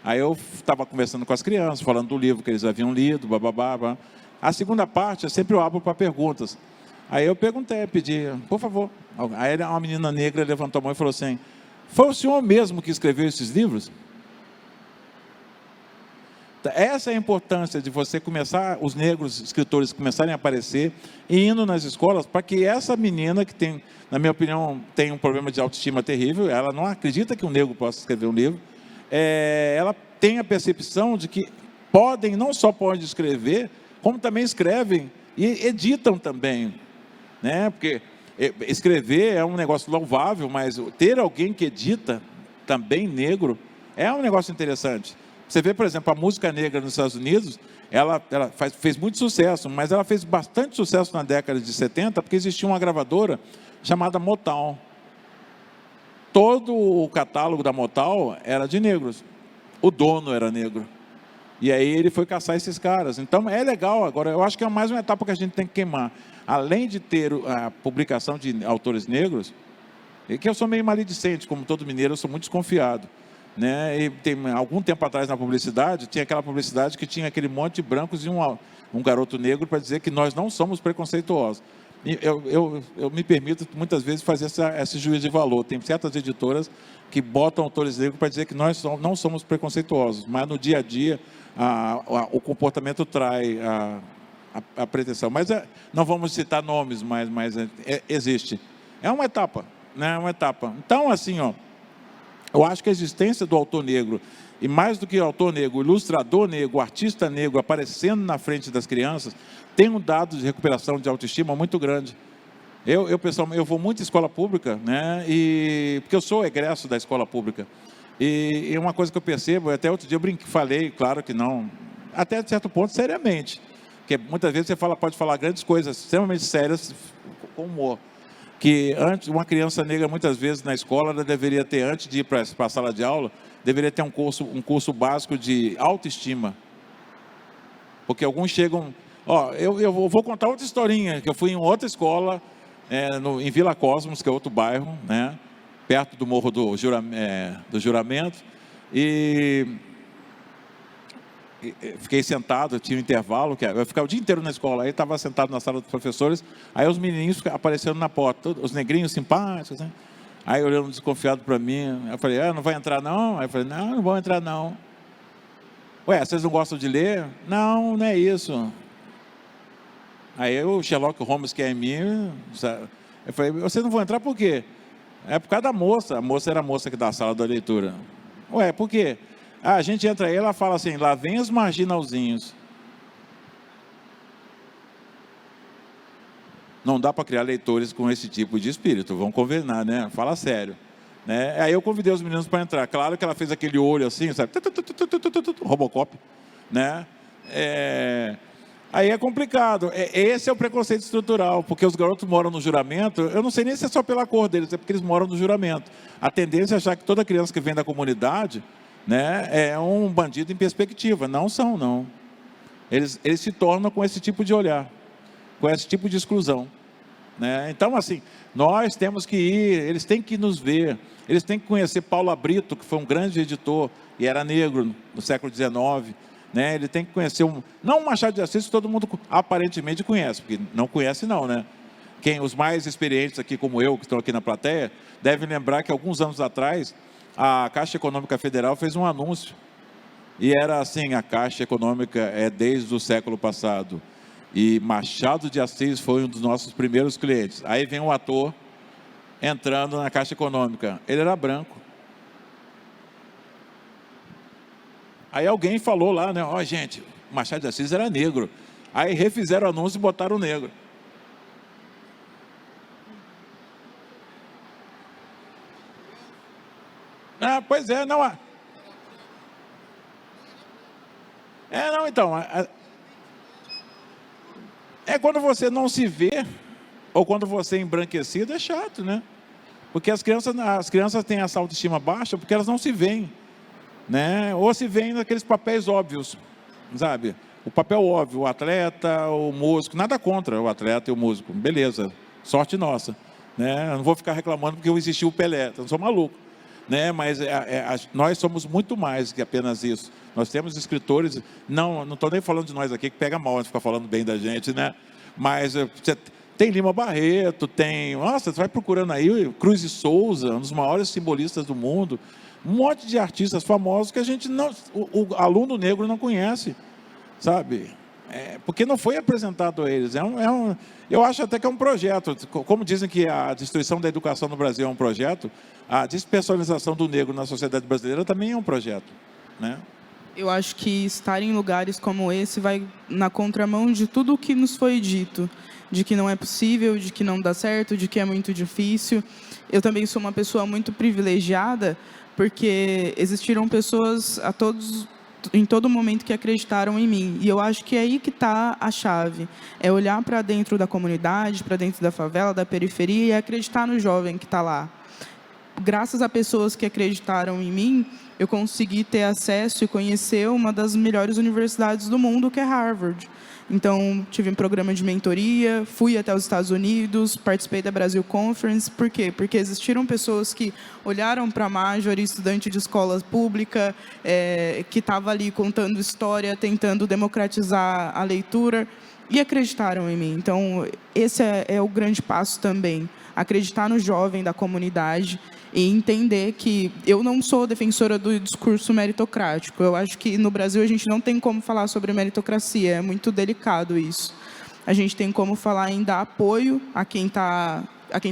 Aí eu estava conversando com as crianças, falando do livro que eles haviam lido, bababá. A segunda parte, eu sempre abro para perguntas. Aí eu pedi, por favor. Aí uma menina negra levantou a mão e falou assim: foi o senhor mesmo que escreveu esses livros? Essa é a importância de você começar, os negros escritores começarem a aparecer e indo nas escolas, para que essa menina que tem, na minha opinião, tem um problema de autoestima terrível, ela não acredita que um negro possa escrever um livro, ela tem a percepção de que não só podem escrever, como também escrevem e editam também, né? Porque escrever é um negócio louvável, mas ter alguém que edita, também negro, é um negócio interessante. Você vê, por exemplo, a música negra nos Estados Unidos, ela fez muito sucesso, mas ela fez bastante sucesso na década de 70, porque existia uma gravadora chamada Motown. Todo o catálogo da Motown era de negros. O dono era negro. E aí ele foi caçar esses caras. Então é legal. Agora, eu acho que é mais uma etapa que a gente tem que queimar. Além de ter a publicação de autores negros, é que eu sou meio maledicente, como todo mineiro, eu sou muito desconfiado, né? E tem algum tempo atrás na publicidade, tinha aquela publicidade que tinha aquele monte de brancos e um garoto negro para dizer que nós não somos preconceituosos. E eu me permito muitas vezes fazer esse juízo de valor. Tem certas editoras que botam autores negros para dizer que nós não somos preconceituosos, mas no dia a dia o comportamento trai a pretensão. Mas não vamos citar nomes, mas existe. É uma etapa, né? Uma etapa. Então, assim, eu acho que a existência do autor negro, e mais do que o autor negro, o ilustrador negro, o artista negro aparecendo na frente das crianças, tem um dado de recuperação de autoestima muito grande. Pessoalmente, eu vou muito em escola pública, né? Porque eu sou egresso da escola pública. E uma coisa que eu percebo, até outro dia eu falei, claro que não, até certo ponto, seriamente. Porque muitas vezes você pode falar grandes coisas extremamente sérias com humor. Que antes, uma criança negra, muitas vezes na escola, ela deveria ter, antes de ir para a sala de aula, deveria ter um curso básico de autoestima. Porque alguns chegam... eu vou contar outra historinha, que eu fui em outra escola, em Vila Cosmos, que é outro bairro, né, perto do Morro do Juramento, e fiquei sentado, tinha um intervalo, eu ficava o dia inteiro na escola, aí estava sentado na sala dos professores, aí os menininhos aparecendo na porta, os negrinhos simpáticos, né? Aí olhando desconfiado para mim, eu falei, não vai entrar não? Aí eu falei, não vou entrar não. Ué, vocês não gostam de ler? Não, não é isso. Aí o Sherlock Holmes, que é em mim, eu falei, vocês não vão entrar por quê? É por causa da moça, a moça era a moça que da sala da leitura. Ué, por quê? A gente entra aí, ela fala assim, lá vem os marginalzinhos. Não dá para criar leitores com esse tipo de espírito, vamos conversar, né? Fala sério. Né? Aí eu convidei os meninos para entrar. Claro que ela fez aquele olho assim, sabe? Robocop, né? Aí é complicado. Esse é o preconceito estrutural, porque os garotos moram no juramento. Eu não sei nem se é só pela cor deles, é porque eles moram no juramento. A tendência é achar que toda criança que vem da comunidade, né, é um bandido em perspectiva. Não são, não. Eles se tornam com esse tipo de olhar, com esse tipo de exclusão, né? Então, assim, nós temos que ir, eles têm que nos ver, eles têm que conhecer Paulo Brito, que foi um grande editor e era negro no século XIX, né? Ele tem que conhecer não um Machado de Assis que todo mundo aparentemente conhece, porque não conhece não, né? Os mais experientes aqui, como eu, que estão aqui na plateia, devem lembrar que alguns anos atrás a Caixa Econômica Federal fez um anúncio e era assim, a Caixa Econômica é desde o século passado e Machado de Assis foi um dos nossos primeiros clientes. Aí vem um ator entrando na Caixa Econômica, ele era branco. Aí alguém falou lá, né, gente, Machado de Assis era negro. Aí refizeram o anúncio e botaram o negro. Pois é, não. Não, então. Quando você não se vê, ou quando você é embranquecido, é chato, né? Porque as crianças têm essa autoestima baixa porque elas não se veem, né? Ou se veem naqueles papéis óbvios, sabe? O papel óbvio, o atleta, o músico, nada contra o atleta e o músico, beleza, sorte nossa, né? Eu não vou ficar reclamando porque existiu o Pelé, eu não sou maluco, né? Mas nós somos muito mais que apenas isso. Nós temos escritores, não estou nem falando de nós aqui, que pega mal de ficar falando bem da gente, né? Mas Tem Lima Barreto, tem... Nossa, você vai procurando aí, Cruz de Souza, um dos maiores simbolistas do mundo. Um monte de artistas famosos que a gente não... O aluno negro não conhece, sabe? Porque não foi apresentado a eles. Eu acho até que é um projeto. Como dizem que a destruição da educação no Brasil é um projeto, a despersonalização do negro na sociedade brasileira também é um projeto, né? Eu acho que estar em lugares como esse vai na contramão de tudo o que nos foi dito, de que não é possível, de que não dá certo, de que é muito difícil. Eu também sou uma pessoa muito privilegiada, porque existiram pessoas em todo momento que acreditaram em mim. E eu acho que é aí que está a chave. É olhar para dentro da comunidade, para dentro da favela, da periferia, e acreditar no jovem que está lá. Graças a pessoas que acreditaram em mim, eu consegui ter acesso e conhecer uma das melhores universidades do mundo, que é Harvard. Então, tive um programa de mentoria, fui até os Estados Unidos, participei da Brasil Conference. Por quê? Porque existiram pessoas que olharam para a Marjorie, estudante de escola pública, que estava ali contando história, tentando democratizar a leitura, e acreditaram em mim. Então, esse é o grande passo também. Acreditar no jovem da comunidade e entender que eu não sou defensora do discurso meritocrático. Eu acho que no Brasil a gente não tem como falar sobre meritocracia, é muito delicado isso. A gente tem como falar em dar apoio a quem está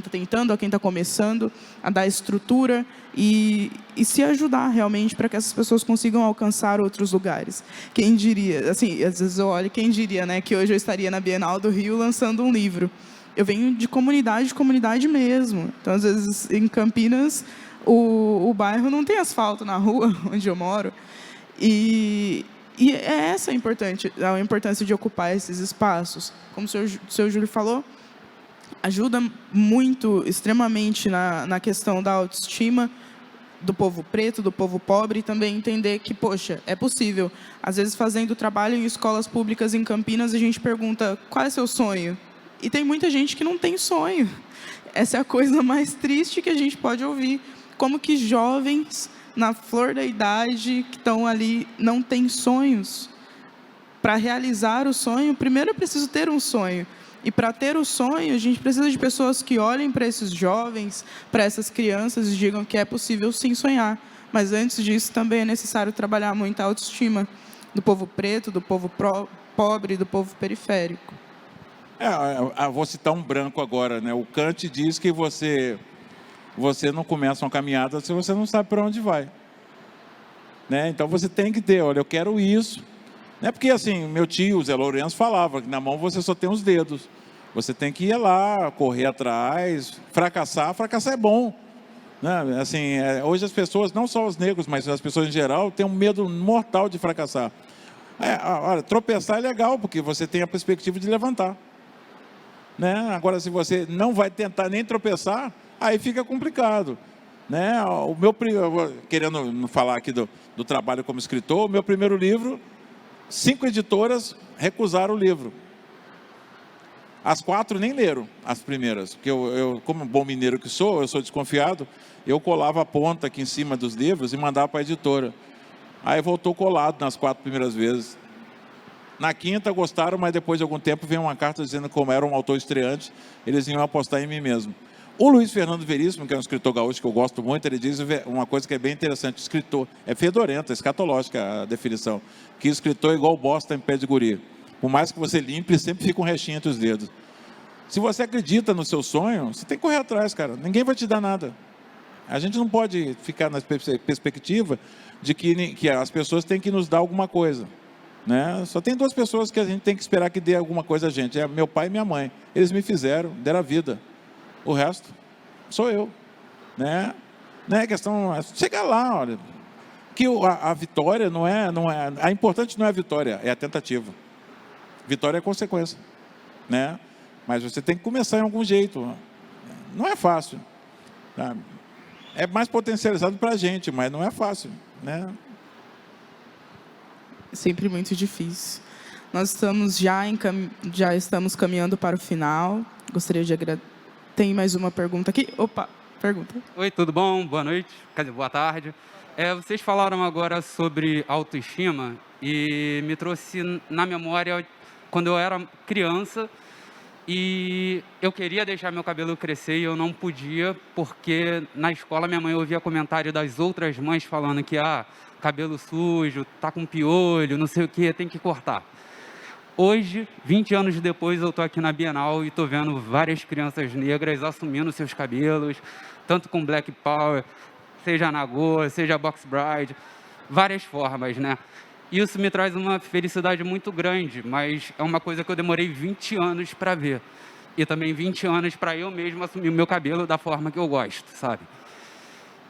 tentando, a quem está começando, a dar estrutura e se ajudar realmente para que essas pessoas consigam alcançar outros lugares. Quem diria, assim, às vezes eu olho, quem diria, né, que hoje eu estaria na Bienal do Rio lançando um livro. Eu venho de comunidade mesmo. Então, às vezes, em Campinas, o bairro não tem asfalto na rua onde eu moro. E é essa a importância de ocupar esses espaços. Como o senhor Júlio falou, ajuda muito, extremamente, na questão da autoestima do povo preto, do povo pobre, e também entender que, poxa, é possível. Às vezes, fazendo trabalho em escolas públicas em Campinas, a gente pergunta, qual é seu sonho? E tem muita gente que não tem sonho. Essa é a coisa mais triste que a gente pode ouvir. Como que jovens, na flor da idade, que estão ali, não têm sonhos. Para realizar o sonho, primeiro eu preciso ter um sonho. E para ter o sonho, a gente precisa de pessoas que olhem para esses jovens, para essas crianças e digam que é possível sim sonhar. Mas antes disso, também é necessário trabalhar muito a autoestima do povo preto, do povo pobre, do povo periférico. Vou citar um branco agora, né? O Kant diz que você não começa uma caminhada se você não sabe para onde vai, né? Então você tem que ter, olha, eu quero isso, né? Porque assim, meu tio Zé Lourenço falava que na mão você só tem os dedos, você tem que ir lá, correr atrás, fracassar é bom, né? Assim, hoje as pessoas, não só os negros, mas as pessoas em geral, têm um medo mortal de fracassar. Olha, tropeçar é legal, porque você tem a perspectiva de levantar. Né? Agora, se você não vai tentar nem tropeçar, aí fica complicado, né? Querendo falar aqui do trabalho como escritor, o meu primeiro livro, 5 editoras recusaram o livro. As 4 nem leram as primeiras, porque eu como bom mineiro que sou, eu sou desconfiado, eu colava a ponta aqui em cima dos livros e mandava para a editora. Aí voltou colado nas 4 primeiras vezes. Na 5ª gostaram, mas depois de algum tempo veio uma carta dizendo que, como era um autor estreante, eles iam apostar em mim mesmo. O Luiz Fernando Veríssimo, que é um escritor gaúcho que eu gosto muito, ele diz uma coisa que é bem interessante. Escritor é fedorenta, escatológica a definição. Que escritor é igual bosta em pé de guri. Por mais que você limpe, sempre fica um restinho entre os dedos. Se você acredita no seu sonho, você tem que correr atrás, cara. Ninguém vai te dar nada. A gente não pode ficar na perspectiva de que as pessoas têm que nos dar alguma coisa. Né? Só tem 2 pessoas que a gente tem que esperar que dê alguma coisa a gente. É meu pai e minha mãe. Eles me fizeram, deram a vida. O resto sou eu. Né? A questão é chegar lá, olha. Que a vitória não é... A importante não é a vitória, é a tentativa. Vitória é consequência. Né? Mas você tem que começar em algum jeito. Não é fácil. Tá? É mais potencializado para a gente, mas não é fácil. Né? Sempre muito difícil. Nós estamos já estamos caminhando para o final. Gostaria de agradecer. Tem mais uma pergunta aqui? Opa, pergunta. Oi, tudo bom? Boa noite. Quer dizer, boa tarde. Vocês falaram agora sobre autoestima e me trouxe na memória, quando eu era criança, E eu queria deixar meu cabelo crescer e eu não podia, porque na escola minha mãe ouvia comentário das outras mães falando que, cabelo sujo, tá com piolho, não sei o que, tem que cortar. Hoje, 20 anos depois, eu tô aqui na Bienal e tô vendo várias crianças negras assumindo seus cabelos, tanto com Black Power, seja Nagô, seja Box Bride, várias formas, né? Isso me traz uma felicidade muito grande, mas é uma coisa que eu demorei 20 anos para ver. E também 20 anos para eu mesmo assumir o meu cabelo da forma que eu gosto, sabe?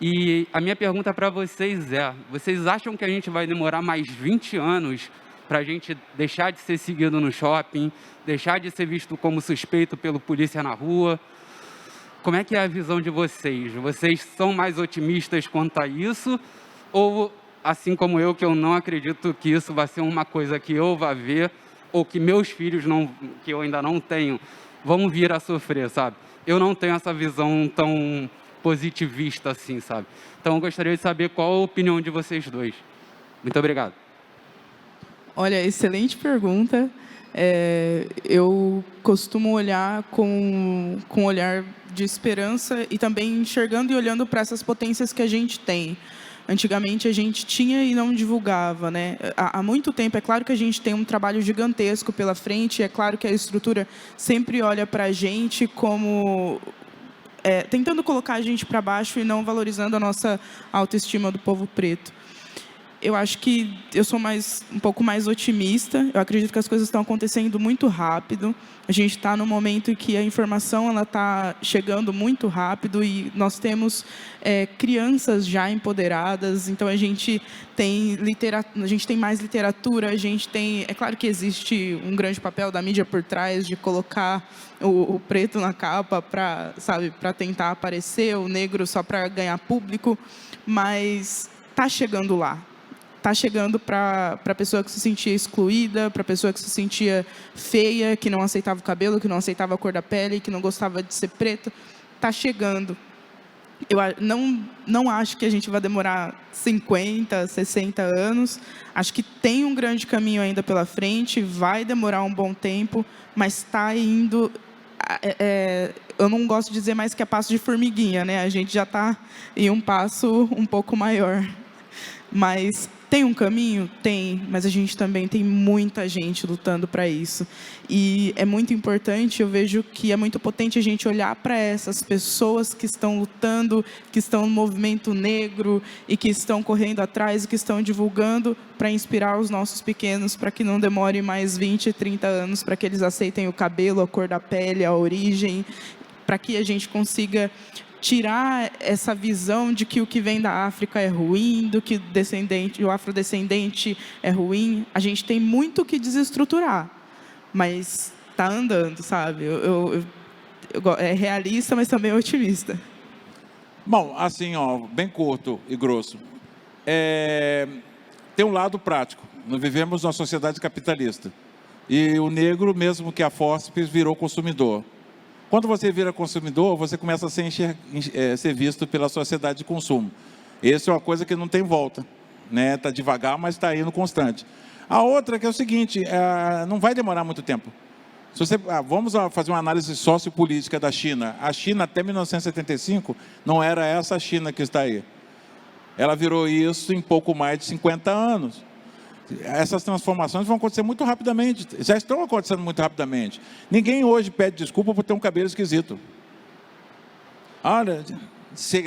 E a minha pergunta para vocês é, vocês acham que a gente vai demorar mais 20 anos para a gente deixar de ser seguido no shopping, deixar de ser visto como suspeito pelo polícia na rua? Como é que é a visão de vocês? Vocês são mais otimistas quanto a isso? Ou, assim como eu, que eu não acredito que isso vai ser uma coisa que eu vá ver, ou que meus filhos, que eu ainda não tenho, vão vir a sofrer, sabe? Eu não tenho essa visão tão positivista assim, sabe? Então, eu gostaria de saber qual a opinião de vocês dois. Muito obrigado. Olha, excelente pergunta. Eu costumo olhar com um olhar de esperança e também enxergando e olhando para essas potências que a gente tem. Antigamente a gente tinha e não divulgava, né? Há muito tempo, é claro que a gente tem um trabalho gigantesco pela frente, é claro que a estrutura sempre olha para a gente como tentando colocar a gente para baixo e não valorizando a nossa autoestima do povo preto. Eu acho que eu sou um pouco mais otimista. Eu acredito que as coisas estão acontecendo muito rápido. A gente está no momento em que a informação está chegando muito rápido e nós temos crianças já empoderadas. Então a gente tem mais literatura. É claro que existe um grande papel da mídia por trás de colocar o preto na capa para tentar aparecer, o negro só para ganhar público, mas está chegando lá. Está chegando para a pessoa que se sentia excluída, para a pessoa que se sentia feia, que não aceitava o cabelo, que não aceitava a cor da pele, que não gostava de ser preta. Está chegando. Eu não acho que a gente vai demorar 50, 60 anos. Acho que tem um grande caminho ainda pela frente, vai demorar um bom tempo, mas está indo... eu não gosto de dizer mais que é passo de formiguinha, né? A gente já está em um passo um pouco maior. Mas tem um caminho? Tem, mas a gente também tem muita gente lutando para isso. E é muito importante, eu vejo que é muito potente a gente olhar para essas pessoas que estão lutando, que estão no movimento negro e que estão correndo atrás e que estão divulgando para inspirar os nossos pequenos, para que não demore mais 20, 30 anos, para que eles aceitem o cabelo, a cor da pele, a origem, para que a gente consiga tirar essa visão de que o que vem da África é ruim, do que o afrodescendente é ruim. A gente tem muito que desestruturar, mas está andando, sabe? É realista, mas também otimista. Bom, assim, bem curto e grosso. Tem um lado prático. Nós vivemos numa sociedade capitalista. E o negro, mesmo que a fórceps, virou consumidor. Quando você vira consumidor, você começa a ser visto pela sociedade de consumo. Essa é uma coisa que não tem volta, né? Está devagar, mas está indo constante. A outra que é o seguinte, não vai demorar muito tempo. Vamos fazer uma análise sociopolítica da China. A China, até 1975, não era essa China que está aí. Ela virou isso em pouco mais de 50 anos. Essas transformações vão acontecer muito rapidamente, já estão acontecendo muito rapidamente. Ninguém hoje pede desculpa por ter um cabelo esquisito. Olha,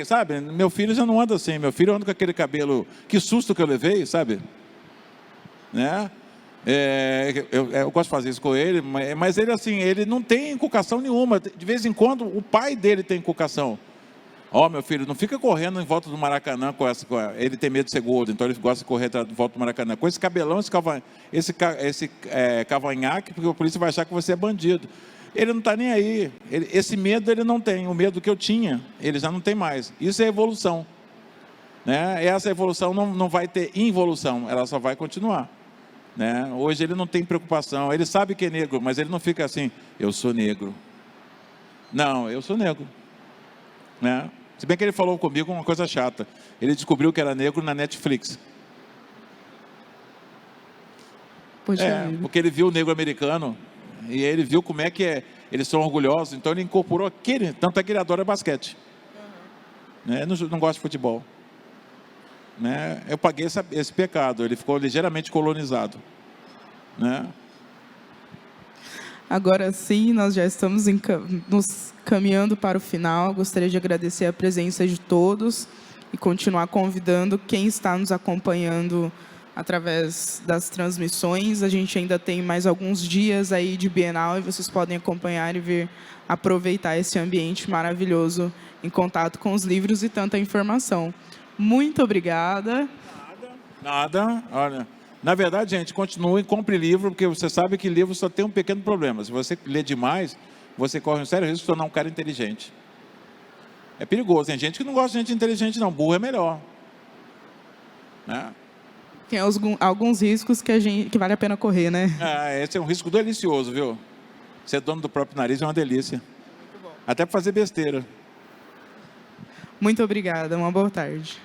sabe, meu filho já não anda assim, meu filho anda com aquele cabelo, que susto que eu levei, sabe? Né? Eu gosto de fazer isso com ele, mas ele assim, ele não tem inculcação nenhuma, de vez em quando o pai dele tem inculcação. Meu filho, não fica correndo em volta do Maracanã ele tem medo de ser gordo, então ele gosta de correr em volta do Maracanã. Com esse cabelão, esse cavanhaque, porque a polícia vai achar que você é bandido. Ele não está nem aí. Esse medo ele não tem. O medo que eu tinha, ele já não tem mais. Isso é evolução. Né? Essa evolução não vai ter involução, ela só vai continuar. Né? Hoje ele não tem preocupação. Ele sabe que é negro, mas ele não fica assim, eu sou negro. Não, eu sou negro. Né? Se bem que ele falou comigo uma coisa chata. Ele descobriu que era negro na Netflix. Porque ele viu o negro americano e ele viu como é que eles são orgulhosos, então ele incorporou aquele, tanto é que ele adora basquete. Né? Não gosta de futebol. Né? Eu paguei esse pecado, ele ficou ligeiramente colonizado. Né? Agora sim, nós já estamos nos caminhando para o final. Gostaria de agradecer a presença de todos e continuar convidando quem está nos acompanhando através das transmissões. A gente ainda tem mais alguns dias aí de Bienal e vocês podem acompanhar e vir aproveitar esse ambiente maravilhoso em contato com os livros e tanta informação. Muito obrigada. Nada. Olha, na verdade, gente, continue, compre livro, porque você sabe que livro só tem um pequeno problema. Se você lê demais, você corre um sério risco de se tornar um cara inteligente. É perigoso. Tem gente que não gosta de gente inteligente, não. Burro é melhor. Né? Tem alguns riscos que vale a pena correr, né? Esse é um risco delicioso, viu? Ser dono do próprio nariz é uma delícia. Até para fazer besteira. Muito obrigada. Uma boa tarde.